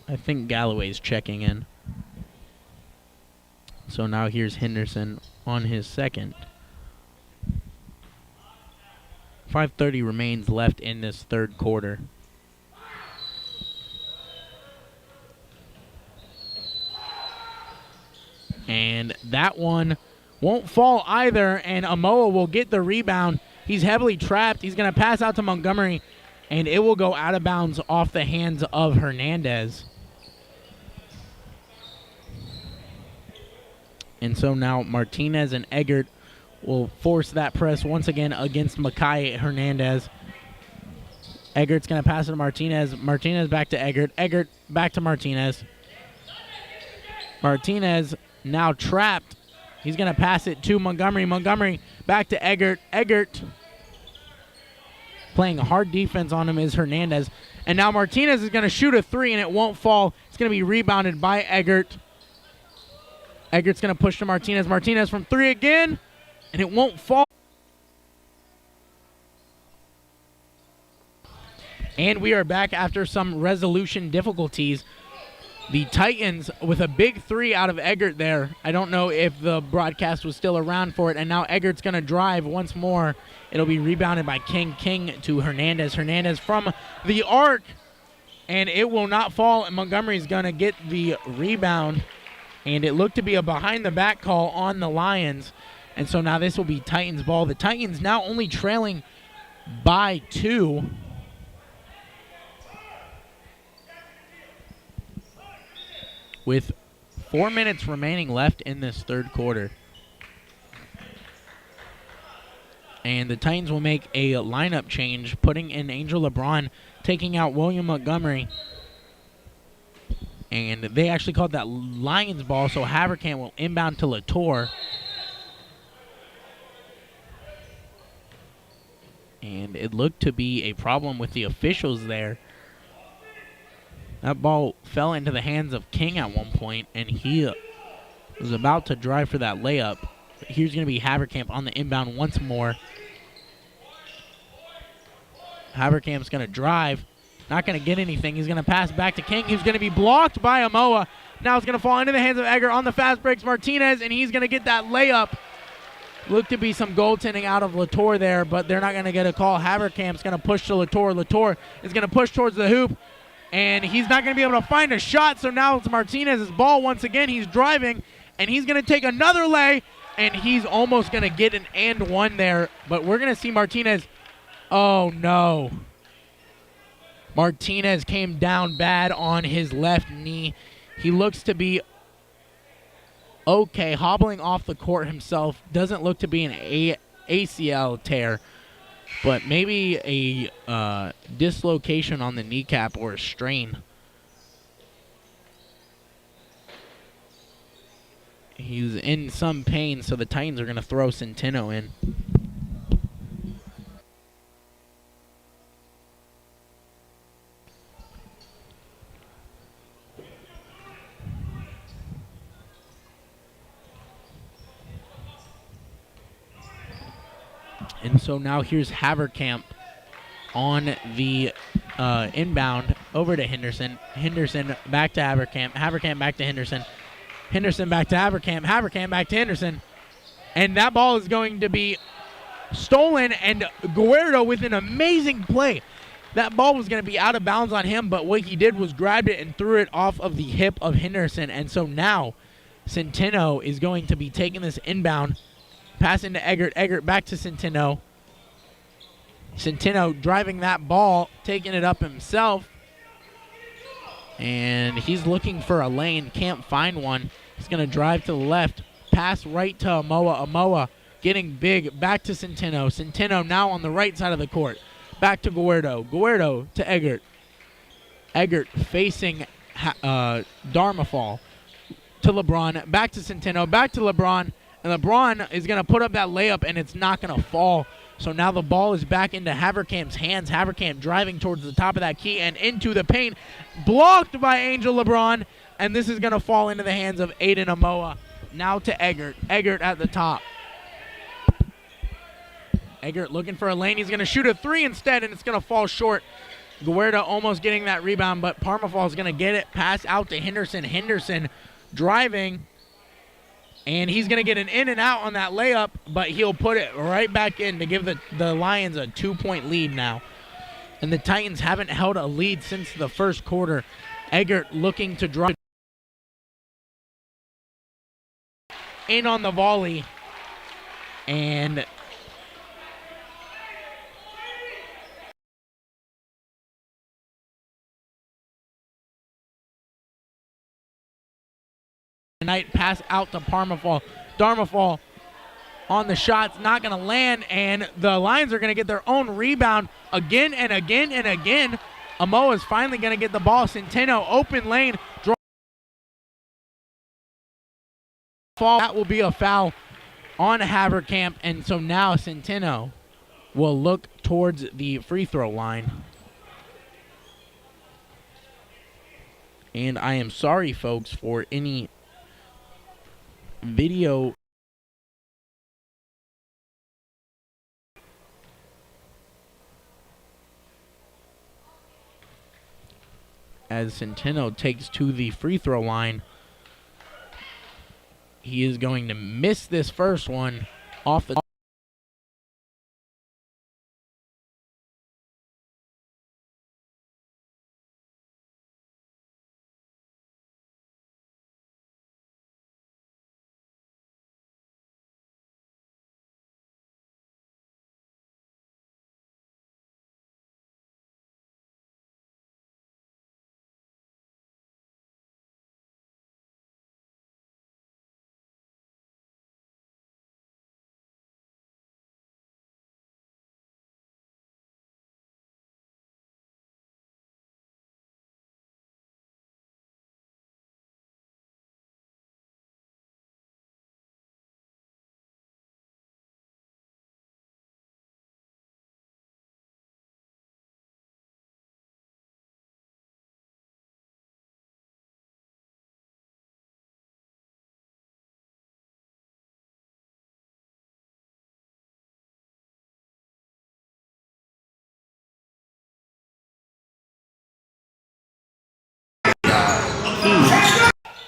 I think Galloway's checking in. So now here's Henderson on his second. 5:30 remains left in this third quarter. And that one won't fall either, and Amoa will get the rebound. He's heavily trapped. He's going to pass out to Montgomery, and it will go out of bounds off the hands of Hernandez. And so now Martinez and Eggert will force that press once again against Makai Hernandez. Eggert's going to pass it to Martinez. Martinez back to Eggert. Eggert back to Martinez. Martinez now trapped. He's going to pass it to Montgomery. Montgomery back to Eggert. Eggert playing a hard defense on him is Hernandez. And now Martinez is going to shoot a 3, and it won't fall. It's going to be rebounded by Eggert. Eggert's going to push to Martinez. Martinez from 3 again, and it won't fall. And we are back after some resolution difficulties. The Titans with a big 3 out of Eggert there. I don't know if the broadcast was still around for it. And now Eggert's going to drive once more. It'll be rebounded by King. King to Hernandez. Hernandez from the arc. And it will not fall. And Montgomery's going to get the rebound. And it looked to be a behind-the-back call on the Lions. And so now this will be Titans ball. The Titans now only trailing by 2. With 4 minutes remaining left in this third quarter. And the Titans will make a lineup change, putting in Angel LeBron, taking out William Montgomery. And they actually called that Lions ball, so Haverkamp will inbound to Latour. And it looked to be a problem with the officials there. That ball fell into the hands of King at one point, and he was about to drive for that layup. Here's going to be Haverkamp on the inbound once more. Haverkamp's going to drive. Not going to get anything. He's going to pass back to King. He's going to be blocked by Amoa. Now it's going to fall into the hands of Eggert on the fast breaks. Martinez, and he's going to get that layup. Looked to be some goaltending out of Latour there, but they're not going to get a call. Haverkamp's going to push to Latour. Latour is going to push towards the hoop, and he's not going to be able to find a shot, so now it's Martinez's ball once again. He's driving, and he's going to take another lay, and he's almost going to get an and one there, but we're going to see Martinez. Oh, no. Martinez came down bad on his left knee. He looks to be okay, hobbling off the court himself. Doesn't look to be an ACL tear, but maybe a dislocation on the kneecap or a strain. He's in some pain, so the Titans are going to throw Centeno in. And so now here's Haverkamp on the inbound over to Henderson. Henderson back to Haverkamp. Haverkamp back to Henderson. Henderson back to Haverkamp. Haverkamp back to Henderson. And that ball is going to be stolen, and Guerrero with an amazing play. That ball was going to be out of bounds on him, but what he did was grabbed it and threw it off of the hip of Henderson. And so now Centeno is going to be taking this inbound. Pass into Eggert. Eggert back to Centeno. Centeno driving that ball, taking it up himself. And he's looking for a lane, can't find one. He's going to drive to the left. Pass right to Amoa. Amoa getting big. Back to Centeno. Centeno now on the right side of the court. Back to Guerrero. Guerrero to Eggert. Eggert facing Darmafall. To LeBron. Back to Centeno. Back to LeBron. And LeBron is going to put up that layup, and it's not going to fall. So now the ball is back into Haverkamp's hands. Haverkamp driving towards the top of that key and into the paint. Blocked by Angel LeBron. And this is going to fall into the hands of Aiden Amoa. Now to Eggert. Eggert at the top. Eggert looking for a lane. He's going to shoot a three instead, and it's going to fall short. Guerrero almost getting that rebound, but Parmafall is going to get it. Pass out to Henderson. Henderson driving. And he's going to get an in and out on that layup, but he'll put it right back in to give the Lions a 2-point lead now. And the Titans haven't held a lead since the first quarter. Eggert looking to drive in on the volley. And tonight, pass out to Parmafall. Darmafall on the shots, not going to land, and the Lions are going to get their own rebound again and again and again. Amoa is finally going to get the ball. Centeno, open lane, draw. That will be a foul on Haverkamp, and so now Centeno will look towards the free throw line. And I am sorry, folks, for any video as Centeno takes to the free throw line. He is going to miss this first one off the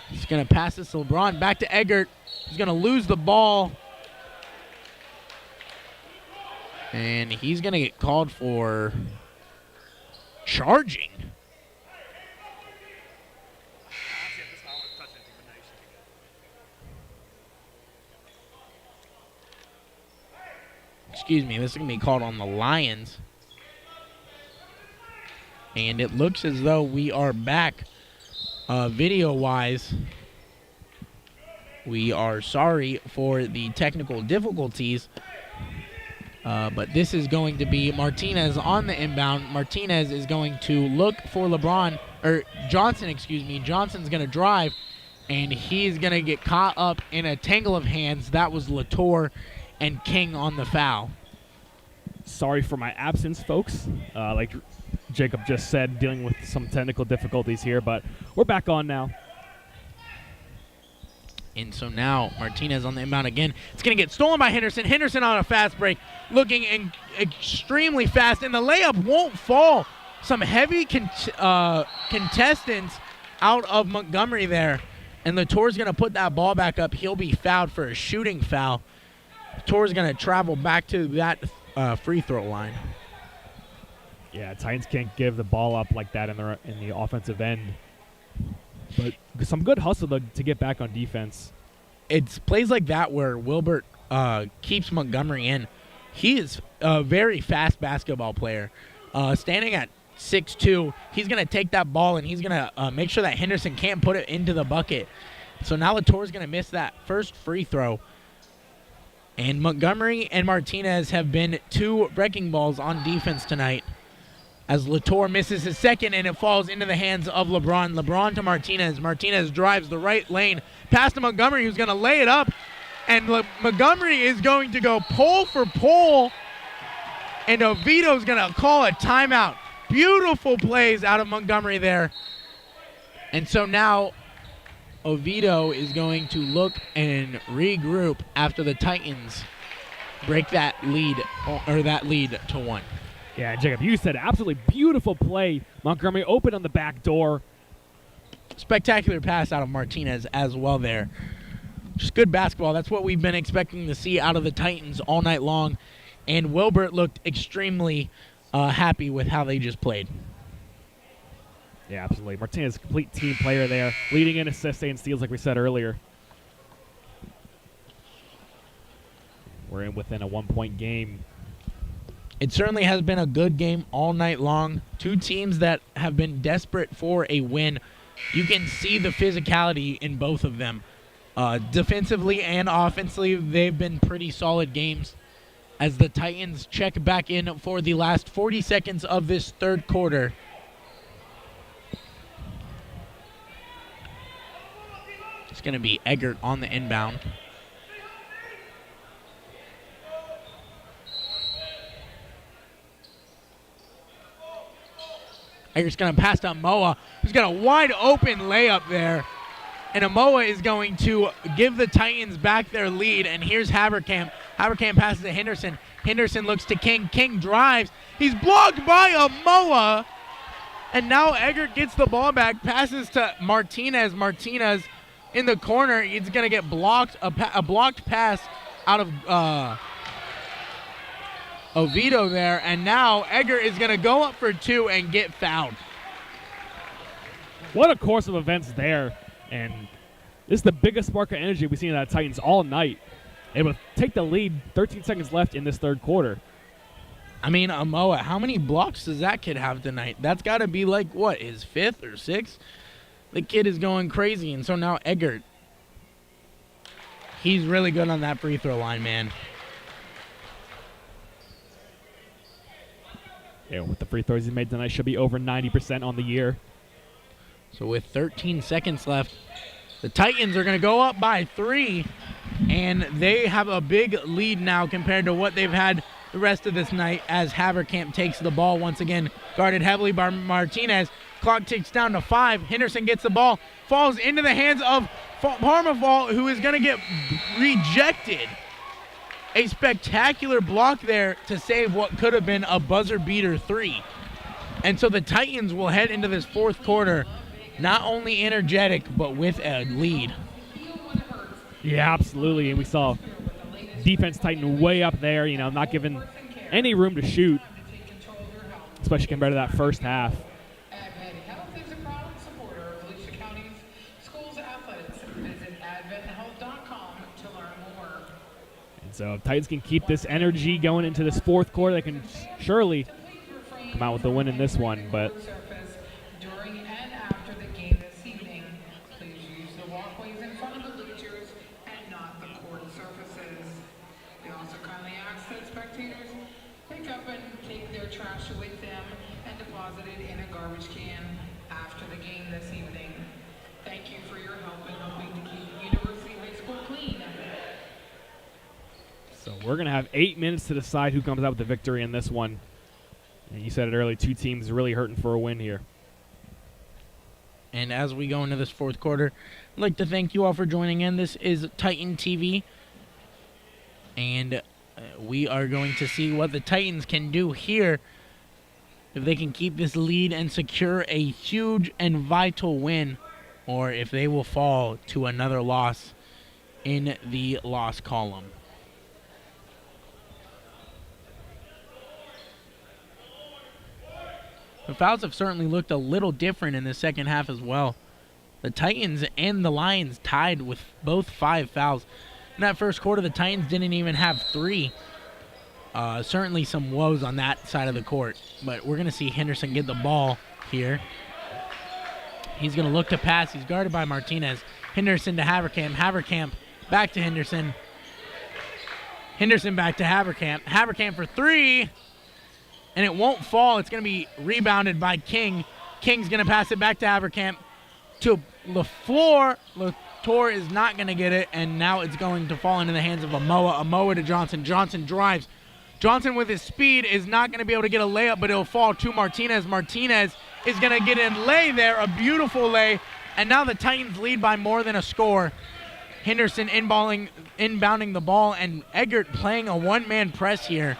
He's going to pass this to LeBron. Back to Eggert. He's going to lose the ball. And he's going to get called for charging. Excuse me, this is going to be called on the Lions. And it looks as though we are back video-wise. We are sorry for the technical difficulties, but this is going to be Martinez on the inbound. Martinez is going to look for Johnson, excuse me. Johnson's going to drive, and he's going to get caught up in a tangle of hands. That was Latour and King on the foul. Sorry for my absence, folks. Like Jacob just said, dealing with some technical difficulties here, but we're back on now. And so now Martinez on the inbound again. It's going to get stolen by Henderson. Henderson on a fast break, looking extremely fast, and the layup won't fall. Some heavy contestants out of Montgomery there. And Latour's going to put that ball back up. He'll be fouled for a shooting foul. Latour's going to travel back to that free throw line. Yeah, Titans can't give the ball up like that in the offensive end. But some good hustle to get back on defense. It's plays like that where Wilbert keeps Montgomery in. He is a very fast basketball player. Standing at 6'2", he's going to take that ball and he's going to make sure that Henderson can't put it into the bucket. So now Latour's going to miss that first free throw. And Montgomery and Martinez have been two wrecking balls on defense tonight, as Latour misses his second and it falls into the hands of LeBron. LeBron to Martinez. Martinez drives the right lane past to Montgomery, who's going to lay it up. And Montgomery is going to go pole for pole. And Oviedo's going to call a timeout. Beautiful plays out of Montgomery there. And so now Oviedo is going to look and regroup after the Titans break that lead to 1. Yeah, Jacob, you said absolutely beautiful play. Montgomery open on the back door. Spectacular pass out of Martinez as well there. Just good basketball. That's what we've been expecting to see out of the Titans all night long. And Wilbert looked extremely happy with how they just played. Yeah, absolutely. Martinez, complete team player there, leading in assists and steals like we said earlier. We're within a 1-point game. It certainly has been a good game all night long. Two teams that have been desperate for a win. You can see the physicality in both of them. Defensively and offensively, they've been pretty solid games. As the Titans check back in for the last 40 seconds of this third quarter. It's going to be Eggert on the inbound. Eggert's going to pass to Amoa, who's got a wide open layup there. And Amoa is going to give the Titans back their lead. And here's Haverkamp. Haverkamp passes to Henderson. Henderson looks to King. King drives. He's blocked by Amoa. And now Eggert gets the ball back, passes to Martinez. Martinez in the corner. He's going to get blocked, a blocked pass out of Oviedo there, and now Eggert is going to go up for two and get fouled. What a course of events there, and this is the biggest spark of energy we've seen out of Titans all night. Able to take the lead, 13 seconds left in this third quarter. I mean, Amoa, how many blocks does that kid have tonight? That's got to be like, what, his fifth or sixth? The kid is going crazy, and so now Eggert, he's really good on that free throw line, man. Yeah, with the free throws he made tonight, should be over 90% on the year. So with 13 seconds left, the Titans are going to go up by 3, and they have a big lead now compared to what they've had the rest of this night as Haverkamp takes the ball once again, guarded heavily by Martinez. Clock ticks down to 5. Henderson gets the ball, falls into the hands of Parmafal, who is going to get rejected. A spectacular block there to save what could have been a buzzer beater 3. And so the Titans will head into this fourth quarter not only energetic, but with a lead. Yeah, absolutely. And we saw defense tighten way up there, not giving any room to shoot, especially compared to that first half. So if Titans can keep this energy going into this fourth quarter, they can surely come out with the win in this one. But during and after the game this evening, please use the walkways in front of the bleachers spectators pick up and take their trash with them and deposit it in a garbage can after the game this evening. Thank you for your help in helping to keep University High School clean. So we're going to have 8 minutes to decide who comes out with the victory in this one. And you said it earlier, two teams really hurting for a win here. And as we go into this fourth quarter, I'd like to thank you all for joining in. This is Titan TV. And we are going to see what the Titans can do here. If they can keep this lead and secure a huge and vital win, or if they will fall to another loss in the loss column. The fouls have certainly looked a little different in the second half as well. The Titans and the Lions tied with both 5 fouls. In that first quarter, the Titans didn't even have 3. Certainly some woes on that side of the court. But we're going to see Henderson get the ball here. He's going to look to pass. He's guarded by Martinez. Henderson to Haverkamp. Haverkamp back to Henderson. Henderson back to Haverkamp. Haverkamp for 3. And it won't fall. It's going to be rebounded by King. King's going to pass it back to Haverkamp to LaFleur. LaTour is not going to get it, and now it's going to fall into the hands of Amoa. Amoa to Johnson. Johnson drives. Johnson with his speed is not going to be able to get a layup, but it'll fall to Martinez. Martinez is going to get in lay there, a beautiful lay, and now the Titans lead by more than a score. Henderson inbounding the ball, and Eggert playing a one-man press here.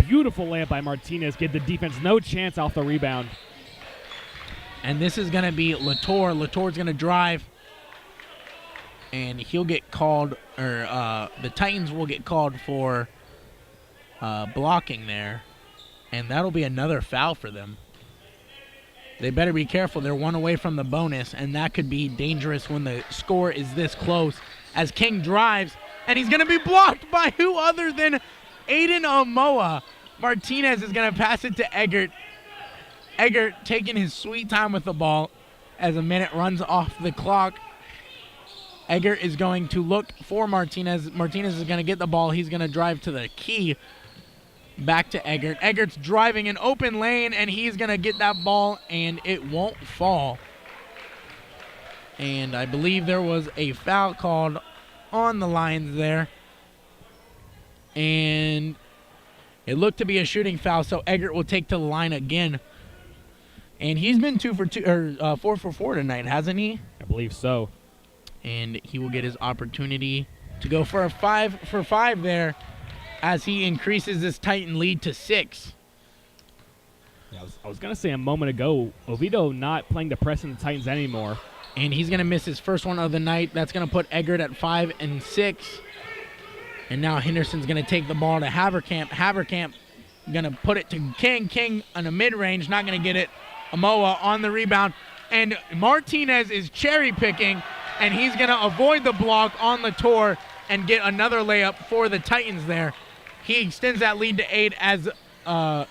Beautiful layup by Martinez. Give the defense no chance off the rebound. And this is going to be LaTour. LaTour's going to drive. And he'll get called, or the Titans will get called for blocking there. And that'll be another foul for them. They better be careful. They're 1 away from the bonus, and that could be dangerous when the score is this close. As King drives, and he's going to be blocked by who other than Aiden Amoa. Martinez is going to pass it to Eggert. Eggert taking his sweet time with the ball as a minute runs off the clock. Eggert is going to look for Martinez. Martinez is going to get the ball. He's going to drive to the key. Back to Eggert. Eggert's driving an open lane, and he's going to get that ball, and it won't fall. And I believe there was a foul called on the Lions there. And it looked to be a shooting foul, so Eggert will take to the line again. And he's been 4 for 4 tonight, hasn't he? I believe so. And he will get his opportunity to go for a 5 for 5 there as he increases this Titan lead to 6. Yeah, I was going to say a moment ago, Oviedo not playing the press in the Titans anymore. And he's going to miss his first one of the night. That's going to put Eggert at 5 and 6. And now Henderson's going to take the ball to Haverkamp. Haverkamp going to put it to King. King on a mid-range, not going to get it. Amoa on the rebound. And Martinez is cherry-picking, and he's going to avoid the block on the tour and get another layup for the Titans there. He extends that lead to 8 as the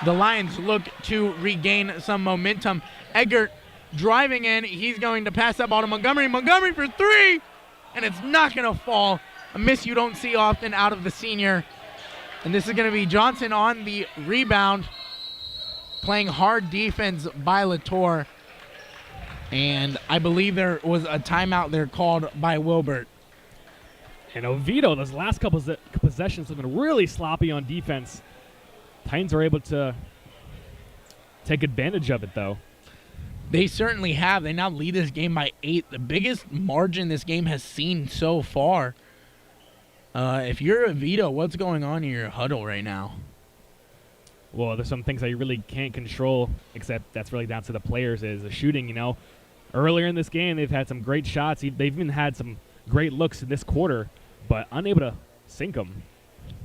Lions look to regain some momentum. Eggert driving in. He's going to pass that ball to Montgomery. Montgomery for 3, and it's not going to fall. A miss you don't see often out of the senior. And this is going to be Johnson on the rebound, playing hard defense by LaTour. And I believe there was a timeout there called by Wilbert. And Oviedo, those last couple possessions have been really sloppy on defense. Titans are able to take advantage of it, though. They certainly have. They now lead this game by 8. The biggest margin this game has seen so far. If you're Oviedo, what's going on in your huddle right now? Well, there's some things that you really can't control, except that's really down to the players, is the shooting, you know. Earlier in this game, they've had some great shots. They've even had some great looks in this quarter, but unable to sink them.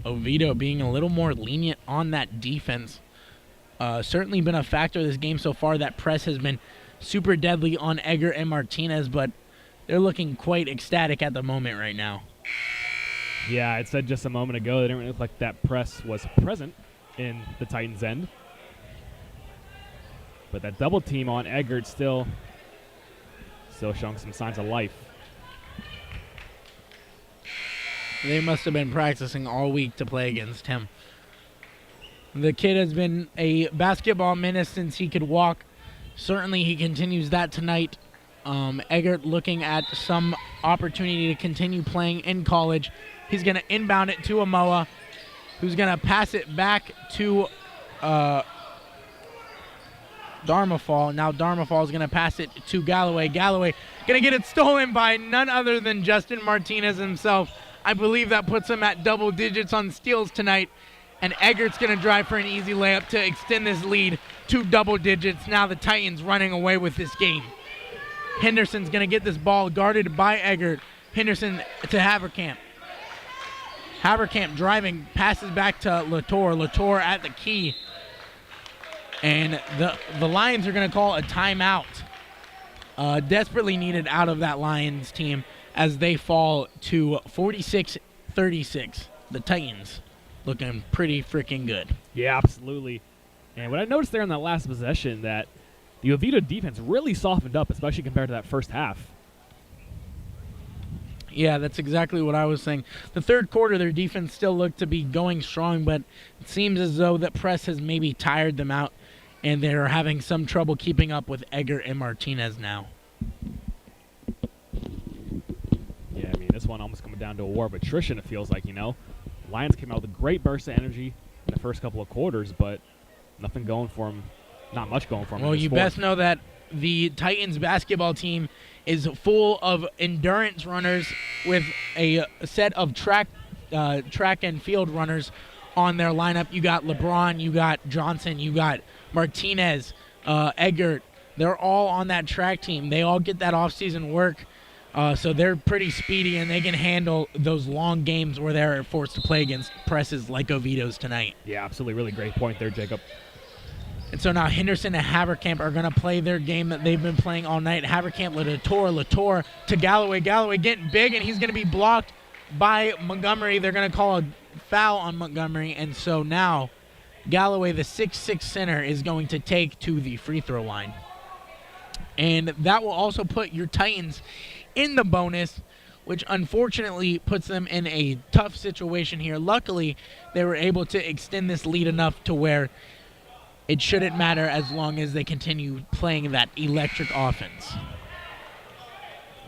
Oviedo being a little more lenient on that defense. Certainly been a factor this game so far. That press has been super deadly on Eggert and Martinez, but they're looking quite ecstatic at the moment right now. Yeah, I said just a moment ago, they didn't really look like that press was present in the Titans' end. But that double team on Eggert still showing some signs of life. They must have been practicing all week to play against him. The kid has been a basketball menace since he could walk. Certainly he continues that tonight. Eggert looking at some opportunity to continue playing in college. He's going to inbound it to Amoa, who's going to pass it back to Darmafall. Now Darmafall is going to pass it to Galloway. Galloway going to get it stolen by none other than Justin Martinez himself. I believe that puts him at double digits on steals tonight. And Eggert's going to drive for an easy layup to extend this lead to double digits. Now the Titans running away with this game. Henderson's going to get this ball guarded by Eggert. Henderson to Haverkamp. Haverkamp driving, passes back to Latour. Latour at the key. And the Lions are going to call a timeout. Desperately needed out of that Lions team as they fall to 46-36. The Titans looking pretty freaking good. Yeah, absolutely. And what I noticed there in that last possession, that the Oviedo defense really softened up, especially compared to that first half. Yeah, that's exactly what I was saying. The third quarter, their defense still looked to be going strong, but it seems as though that press has maybe tired them out, and they're having some trouble keeping up with Eggert and Martinez now. Yeah, I mean, this one almost coming down to a war of attrition, it feels like, Lions came out with a great burst of energy in the first couple of quarters, but nothing going for them. Not much going for them. Well, you best know that the Titans basketball team is full of endurance runners with a set of track and field runners on their lineup. You got LeBron, you got Johnson, you got Martinez, Eggert. They're all on that track team. They all get that off-season work, so they're pretty speedy, and they can handle those long games where they're forced to play against presses like Oviedo's tonight. Yeah, absolutely. Really great point there, Jacob. And so now Henderson and Haverkamp are going to play their game that they've been playing all night. Haverkamp, Latour to Galloway. Galloway getting big, and he's going to be blocked by Montgomery. They're going to call a foul on Montgomery. And so now Galloway, the 6'6 center, is going to take to the free throw line. And that will also put your Titans in the bonus, which unfortunately puts them in a tough situation here. Luckily, they were able to extend this lead enough to where it shouldn't matter as long as they continue playing that electric offense.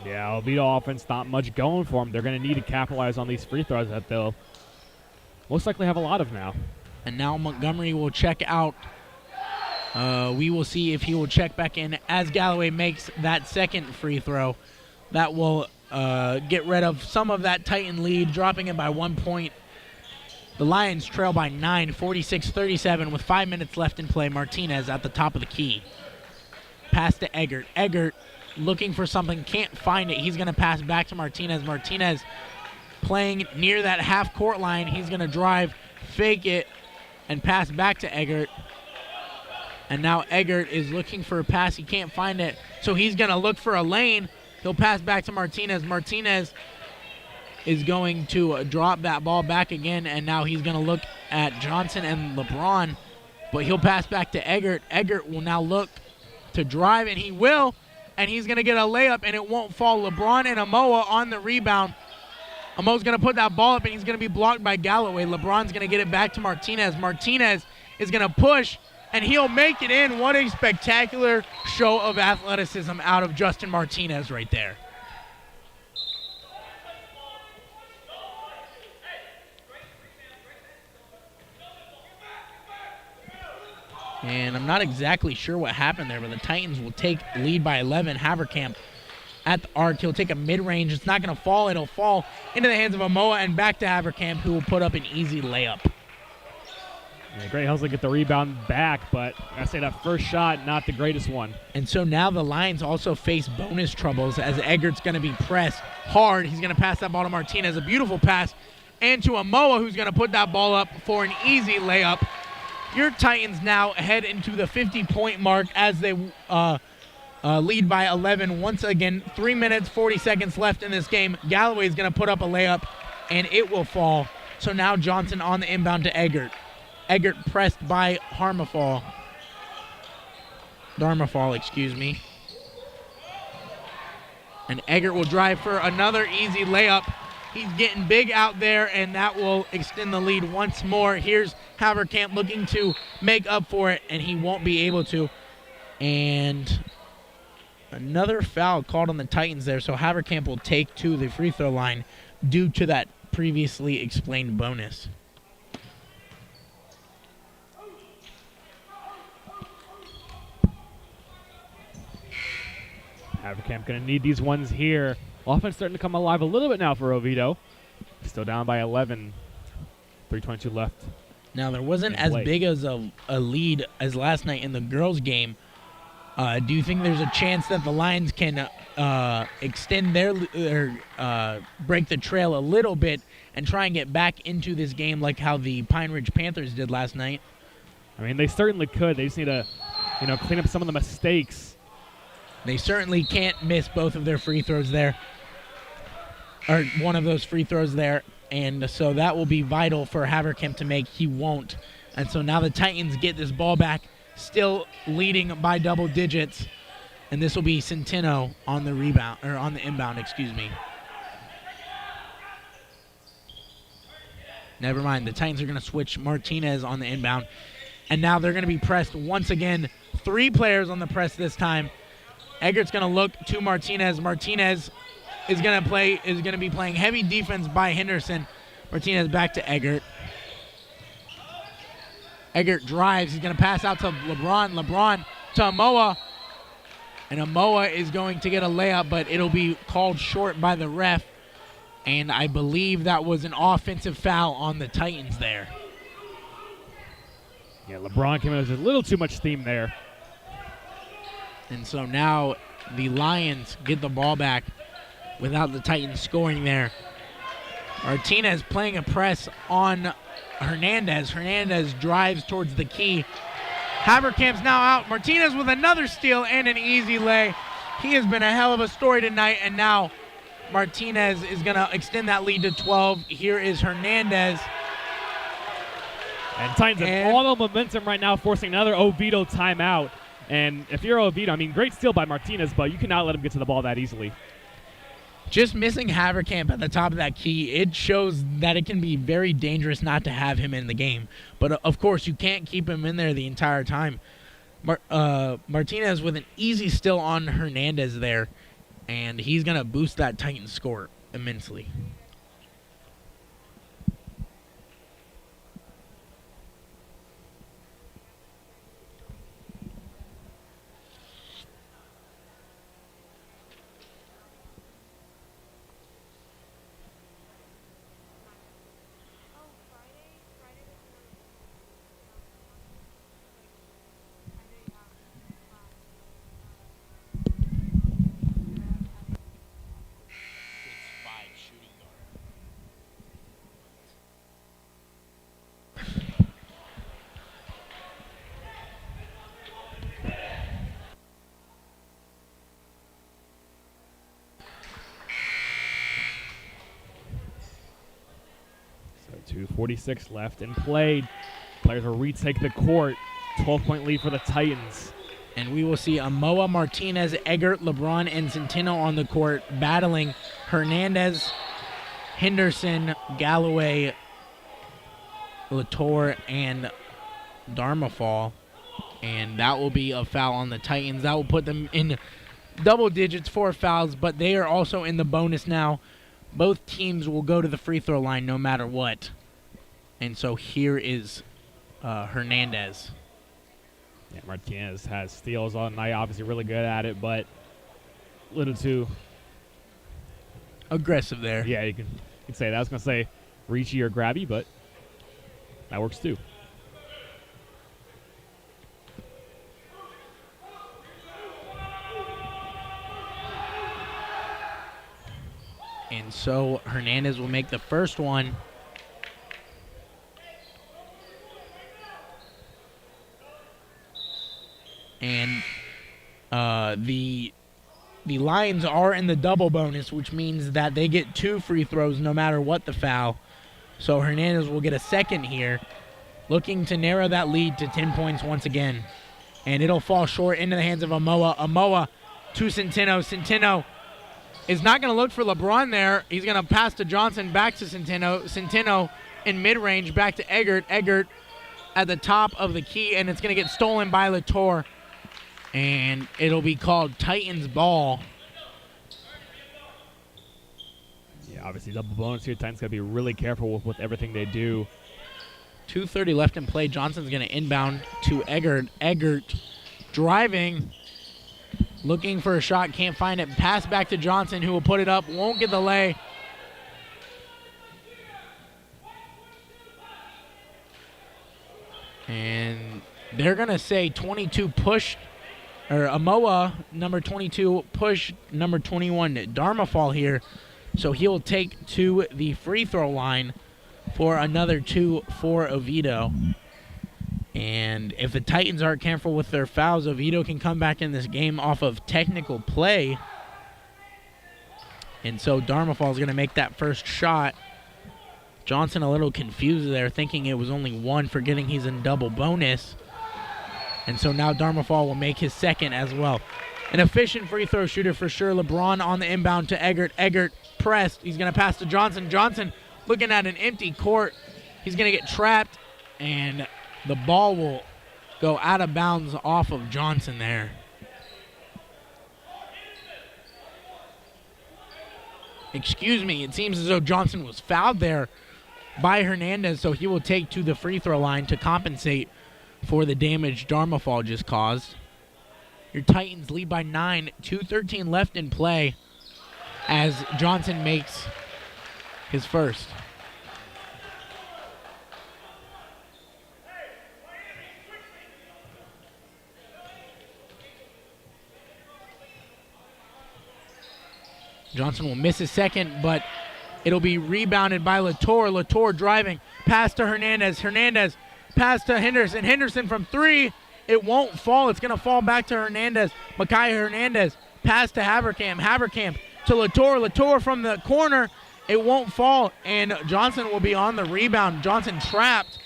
Yeah, Oviedo offense, not much going for them. They're going to need to capitalize on these free throws that they'll most likely have a lot of now. And now Montgomery will check out. We will see if he will check back in as Galloway makes that second free throw. That will get rid of some of that Titan lead, dropping it by 1 point. The Lions trail by 9, 46-37 with 5 minutes left in play. Martinez at the top of the key. Pass to Eggert. Eggert looking for something, can't find it. He's going to pass back to Martinez. Martinez playing near that half-court line. He's going to drive, fake it, and pass back to Eggert. And now Eggert is looking for a pass. He can't find it, so he's going to look for a lane. He'll pass back to Martinez. Martinez is going to drop that ball back again, and now he's going to look at Johnson and LeBron, but he'll pass back to Eggert. Eggert will now look to drive, and he will, and he's going to get a layup, and it won't fall. LeBron and Amoa on the rebound. Amoa's going to put that ball up, and he's going to be blocked by Galloway. LeBron's going to get it back to Martinez. Martinez is going to push, and he'll make it in. What a spectacular show of athleticism out of Justin Martinez right there. And I'm not exactly sure what happened there, but the Titans will take the lead by 11. Haverkamp at the arc. He'll take a mid-range. It's not going to fall. It'll fall into the hands of Amoa and back to Haverkamp, who will put up an easy layup. Yeah, Great Hustle get the rebound back, but I say that first shot, not the greatest one. And so now the Lions also face bonus troubles as Eggert's going to be pressed hard. He's going to pass that ball to Martinez. A beautiful pass. And to Amoa, who's going to put that ball up for an easy layup. Your Titans now head into the 50-point mark as they lead by 11. Once again, 3 minutes, 40 seconds left in this game. Galloway's going to put up a layup, and it will fall. So now Johnson on the inbound to Eggert. Eggert pressed by Darmafall, excuse me. And Eggert will drive for another easy layup. He's getting big out there, and that will extend the lead once more. Here's Haverkamp looking to make up for it, and he won't be able to. And another foul called on the Titans there, so Haverkamp will take to the free throw line due to that previously explained bonus. Haverkamp going to need these ones here. Offense starting to come alive a little bit now for Oviedo. Still down by 11. 3:22 left. Now, there wasn't as big as a lead as last night in the girls' game. Do you think there's a chance that the Lions can extend break the trail a little bit and try and get back into this game like how the Pine Ridge Panthers did last night? I mean, they certainly could. They just need to, clean up some of the mistakes. They certainly can't miss both of their free throws there, or one of those free throws there, and so that will be vital for Haverkamp to make. He won't. And so now the Titans get this ball back, still leading by double digits, and this will be Centeno on the rebound, or on the inbound, excuse me. Never mind, the Titans are going to switch Martinez on the inbound, and now they're going to be pressed once again. 3 players on the press this time. Eggert's going to look to Martinez. Martinez is going to be playing heavy defense by Henderson. Martinez back to Eggert. Eggert drives. He's going to pass out to LeBron. LeBron to Amoa. And Amoa is going to get a layup, but it'll be called short by the ref. And I believe that was an offensive foul on the Titans there. Yeah, LeBron came in with a little too much steam there. And so now the Lions get the ball back without the Titans scoring there. Martinez playing a press on Hernandez. Hernandez drives towards the key. Haverkamp's now out. Martinez with another steal and an easy lay. He has been a hell of a story tonight, and now Martinez is going to extend that lead to 12. Here is Hernandez. And Titans have all the momentum right now, forcing another Oviedo timeout. And if you're Oviedo, I mean, great steal by Martinez, but you cannot let him get to the ball that easily. Just missing Haverkamp at the top of that key, it shows that it can be very dangerous not to have him in the game. But, of course, you can't keep him in there the entire time. Martinez with an easy steal on Hernandez there, and he's going to boost that Titans score immensely. So 2:46 left in play. Players will retake the court. 12-point lead for the Titans. And we will see Amoa, Martinez, Eggert, LeBron, and Centeno on the court battling Hernandez, Henderson, Galloway, Latour, and Darmafal. And that will be a foul on the Titans. That will put them in double digits, 4 fouls, but they are also in the bonus now. Both teams will go to the free throw line no matter what. And so here is Hernandez. Yeah, Martinez has steals all night, obviously really good at it, but a little too aggressive there. Yeah, you can say that. I was going to say reachy or grabby, but that works too. And so Hernandez will make the first one. And the Lions are in the double bonus, which means that they get 2 free throws no matter what the foul. So Hernandez will get a second here, looking to narrow that lead to 10 points once again. And it'll fall short into the hands of Amoa. Amoa to Centeno. Centeno is not going to look for LeBron there. He's going to pass to Johnson, back to Centeno. Centeno in mid-range, back to Eggert. Eggert at the top of the key, and it's going to get stolen by Latour. And it'll be called Titans ball. Yeah, obviously double bonus here. Titans got to be really careful with everything they do. 2:30 left in play. Johnson's going to inbound to Eggert. Eggert driving, looking for a shot, can't find it. Pass back to Johnson, who will put it up, won't get the lay. And they're going to say 22 push, or Amoa, number 22, push number 21, Dharmafal here. So he'll take to the free throw line for another 2 for Oviedo. And if the Titans aren't careful with their fouls, Oviedo can come back in this game off of technical play. And so Dharmafal is going to make that first shot. Johnson a little confused there, thinking it was only one, forgetting he's in double bonus. And so now Dharmafal will make his second as well. An efficient free throw shooter for sure. LeBron on the inbound to Eggert. Eggert pressed. He's going to pass to Johnson. Johnson looking at an empty court. He's going to get trapped, and the ball will go out of bounds off of Johnson there. Excuse me, it seems as though Johnson was fouled there by Hernandez, so he will take to the free throw line to compensate for the damage Dharmafal just caused. Your Titans lead by 9, 2:13 left in play as Johnson makes his first. Johnson will miss his second, but it'll be rebounded by Latour. Latour driving, pass to Hernandez. Hernandez, pass to Henderson. Henderson from three. It won't fall. It's going to fall back to Hernandez. Micaiah Hernandez, pass to Haberkamp. Haberkamp to Latour. Latour from the corner. It won't fall, and Johnson will be on the rebound. Johnson trapped,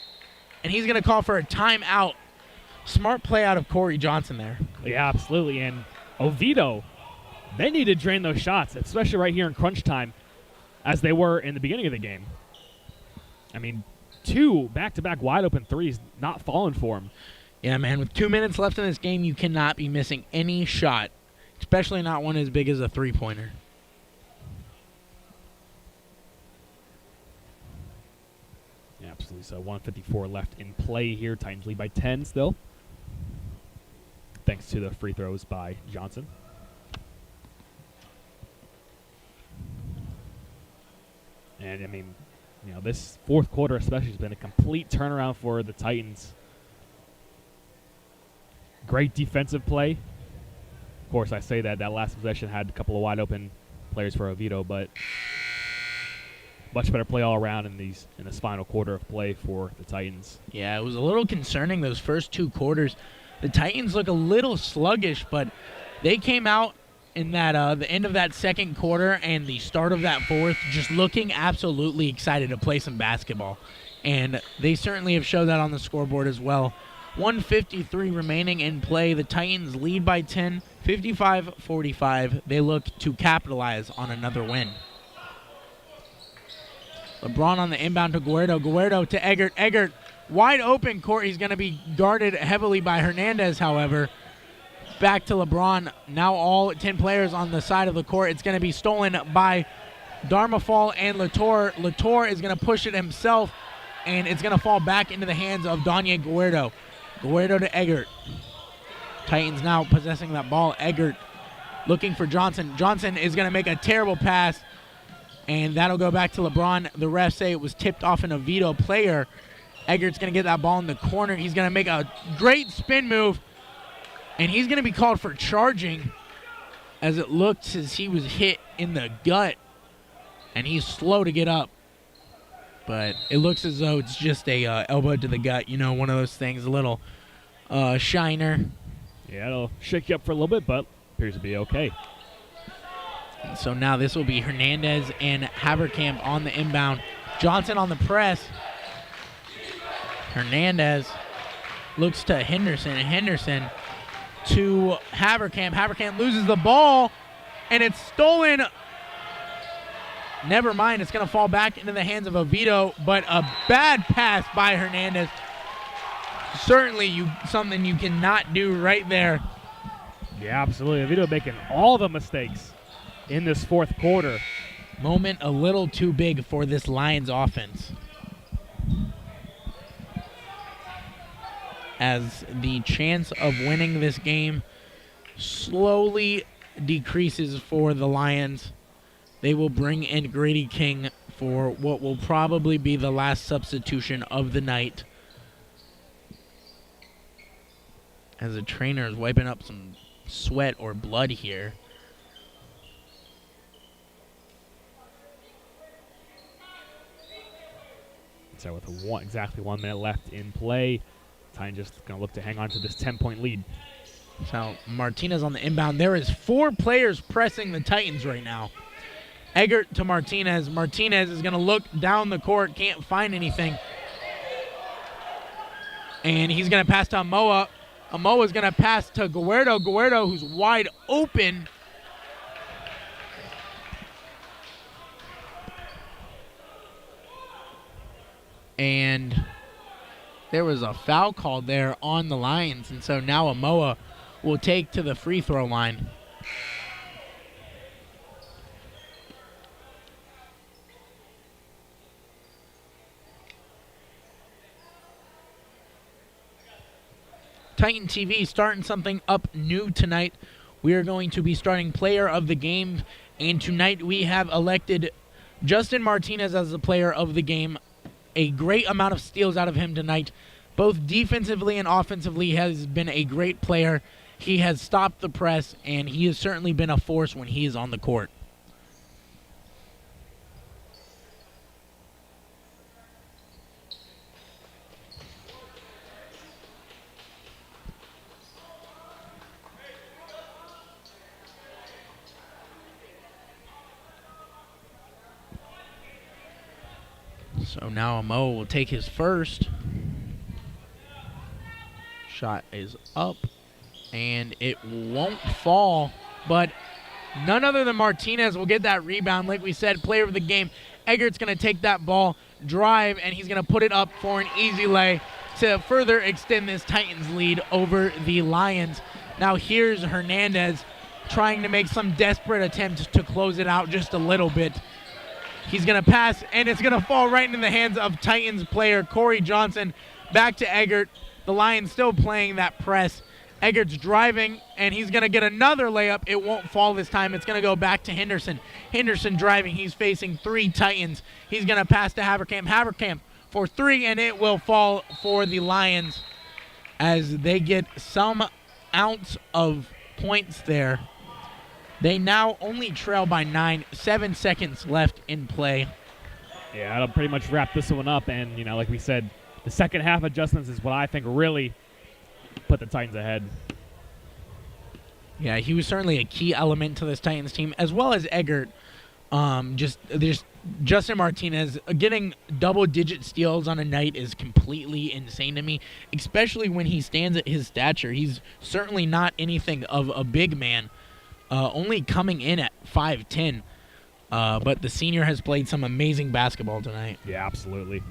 and he's going to call for a timeout. Smart play out of Corey Johnson there. Yeah, absolutely. And Oviedo, they need to drain those shots, especially right here in crunch time, as they were in the beginning of the game. I mean, 2 back-to-back wide-open threes not falling for him. Yeah, man, with 2 minutes left in this game, you cannot be missing any shot, especially not one as big as a three-pointer. Yeah, absolutely. So 154 left in play here. Titans lead by 10 still, thanks to the free throws by Johnson. And, I mean, you know, this fourth quarter especially has been a complete turnaround for the Titans. Great defensive play. Of course, I say that last possession had a couple of wide-open players for Oviedo, but much better play all around in this final quarter of play for the Titans. Yeah, it was a little concerning those first 2 quarters. The Titans look a little sluggish, but they came out in that the end of that second quarter and the start of that fourth just looking absolutely excited to play some basketball. And they certainly have showed that on the scoreboard as well. 1:53 remaining in play. The Titans lead by 10, 55-45. They look to capitalize on another win. LeBron on the inbound to Guerrero. Guerrero to Eggert. Eggert, wide open court. He's going to be guarded heavily by Hernandez, however. Back to LeBron. Now all 10 players on the side of the court. It's going to be stolen by Dharmafal and Latour. Latour is going to push it himself, and it's going to fall back into the hands of Danye Guerrero. Guerrero to Eggert. Titans now possessing that ball. Eggert looking for Johnson. Johnson is going to make a terrible pass, and that'll go back to LeBron. The refs say it was tipped off an Oviedo player. Eggert's going to get that ball in the corner. He's going to make a great spin move, and he's going to be called for charging, as it looks as he was hit in the gut, and he's slow to get up. But it looks as though it's just a elbow to the gut, you know, one of those things, a little shiner. Yeah, it'll shake you up for a little bit, but appears to be okay. And so now this will be Hernandez and Haberkamp on the inbound. Johnson on the press. Hernandez looks to Henderson, and Henderson to Haberkamp. Haberkamp loses the ball, and it's stolen never mind. It's going to fall back into the hands of Oviedo, but a bad pass by Hernandez. Certainly something you cannot do right there. Yeah, absolutely. Oviedo making all the mistakes in this fourth quarter. Moment a little too big for this Lions offense, as the chance of winning this game slowly decreases for the Lions. They will bring in Grady King for what will probably be the last substitution of the night, as the trainer is wiping up some sweat or blood here. So with exactly 1 minute left in play, Titans just going to look to hang on to this 10-point lead. So Martinez on the inbound. There is 4 players pressing the Titans right now. Eggert to Martinez. Martinez is going to look down the court, can't find anything. And he's going to pass to Amoa. Amoa is going to pass to Guerrero. Guerrero, who's wide open. And there was a foul called there on the Lions, and so now Amoa will take to the free throw line. Titan TV starting something up new tonight. We are going to be starting player of the game, and tonight we have elected Justin Martinez as the player of the game. A great amount of steals out of him tonight. Both defensively and offensively has been a great player. He has stopped the press, and he has certainly been a force when he is on the court. So now Amo will take his first. Shot is up, and it won't fall, but none other than Martinez will get that rebound. Like we said, player of the game. Eggert's going to take that ball, drive, and he's going to put it up for an easy lay to further extend this Titans lead over the Lions. Now here's Hernandez trying to make some desperate attempts to close it out just a little bit. He's going to pass, and it's going to fall right into the hands of Titans player Corey Johnson. Back to Eggert. The Lions still playing that press. Eggert's driving, and he's going to get another layup. It won't fall this time. It's going to go back to Henderson. Henderson driving. He's facing 3 Titans. He's going to pass to Haverkamp. Haverkamp for 3, and it will fall for the Lions as they get some ounce of points there. They now only trail by 9, 7 seconds left in play. Yeah, that'll pretty much wrap this one up. And, you know, like we said, the second half adjustments is what I think really put the Titans ahead. Yeah, he was certainly a key element to this Titans team, as well as Eggert. Just Justin Martinez getting double-digit steals on a night is completely insane to me, especially when he stands at his stature. He's certainly not anything of a big man. Only coming in at 5'10", but the senior has played some amazing basketball tonight. Yeah, absolutely.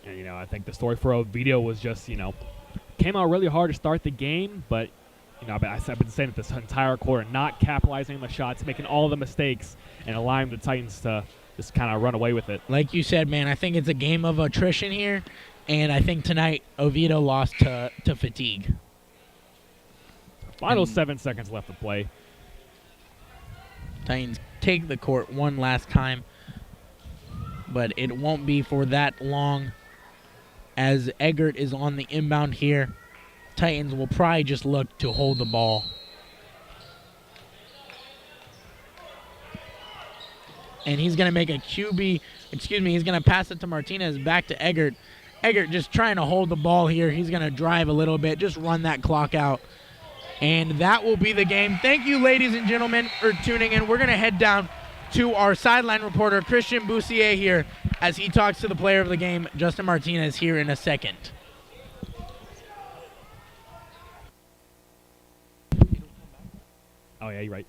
And, you know, I think the story for Oviedo was just, you know, came out really hard to start the game, but you know, I've been saying it this entire quarter, not capitalizing on the shots, making all the mistakes, and allowing the Titans to just kind of run away with it. Like you said, man, I think it's a game of attrition here, and I think tonight Oviedo lost to fatigue. Final 7 seconds left to play. Titans take the court one last time, but it won't be for that long as Eggert is on the inbound here. Titans will probably just look to hold the ball. And he's going to make a he's going to pass it to Martinez, back to Eggert. Eggert just trying to hold the ball here. He's going to drive a little bit, just run that clock out. And that will be the game. Thank you, ladies and gentlemen, for tuning in. We're going to head down to our sideline reporter, Christian Boussier, here as he talks to the player of the game, Justin Martinez, here in a second. Oh, yeah, you're right.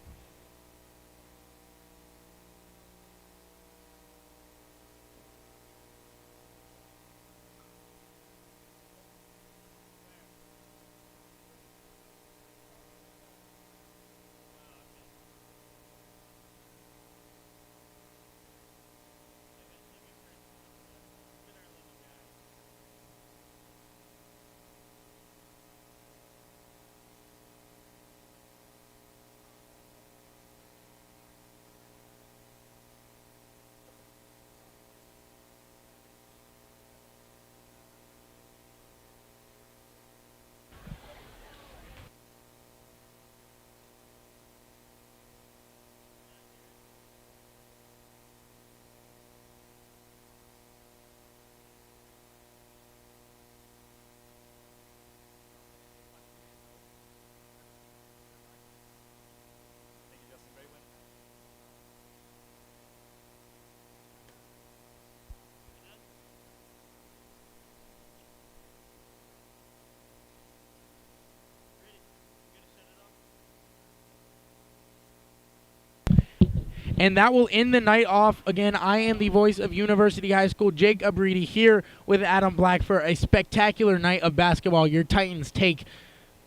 And that will end the night off. Again, I am the voice of University High School, Jake Abridi, here with Adam Black for a spectacular night of basketball. Your Titans take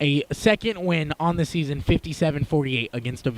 a second win on the season, 57-48 against Oviedo.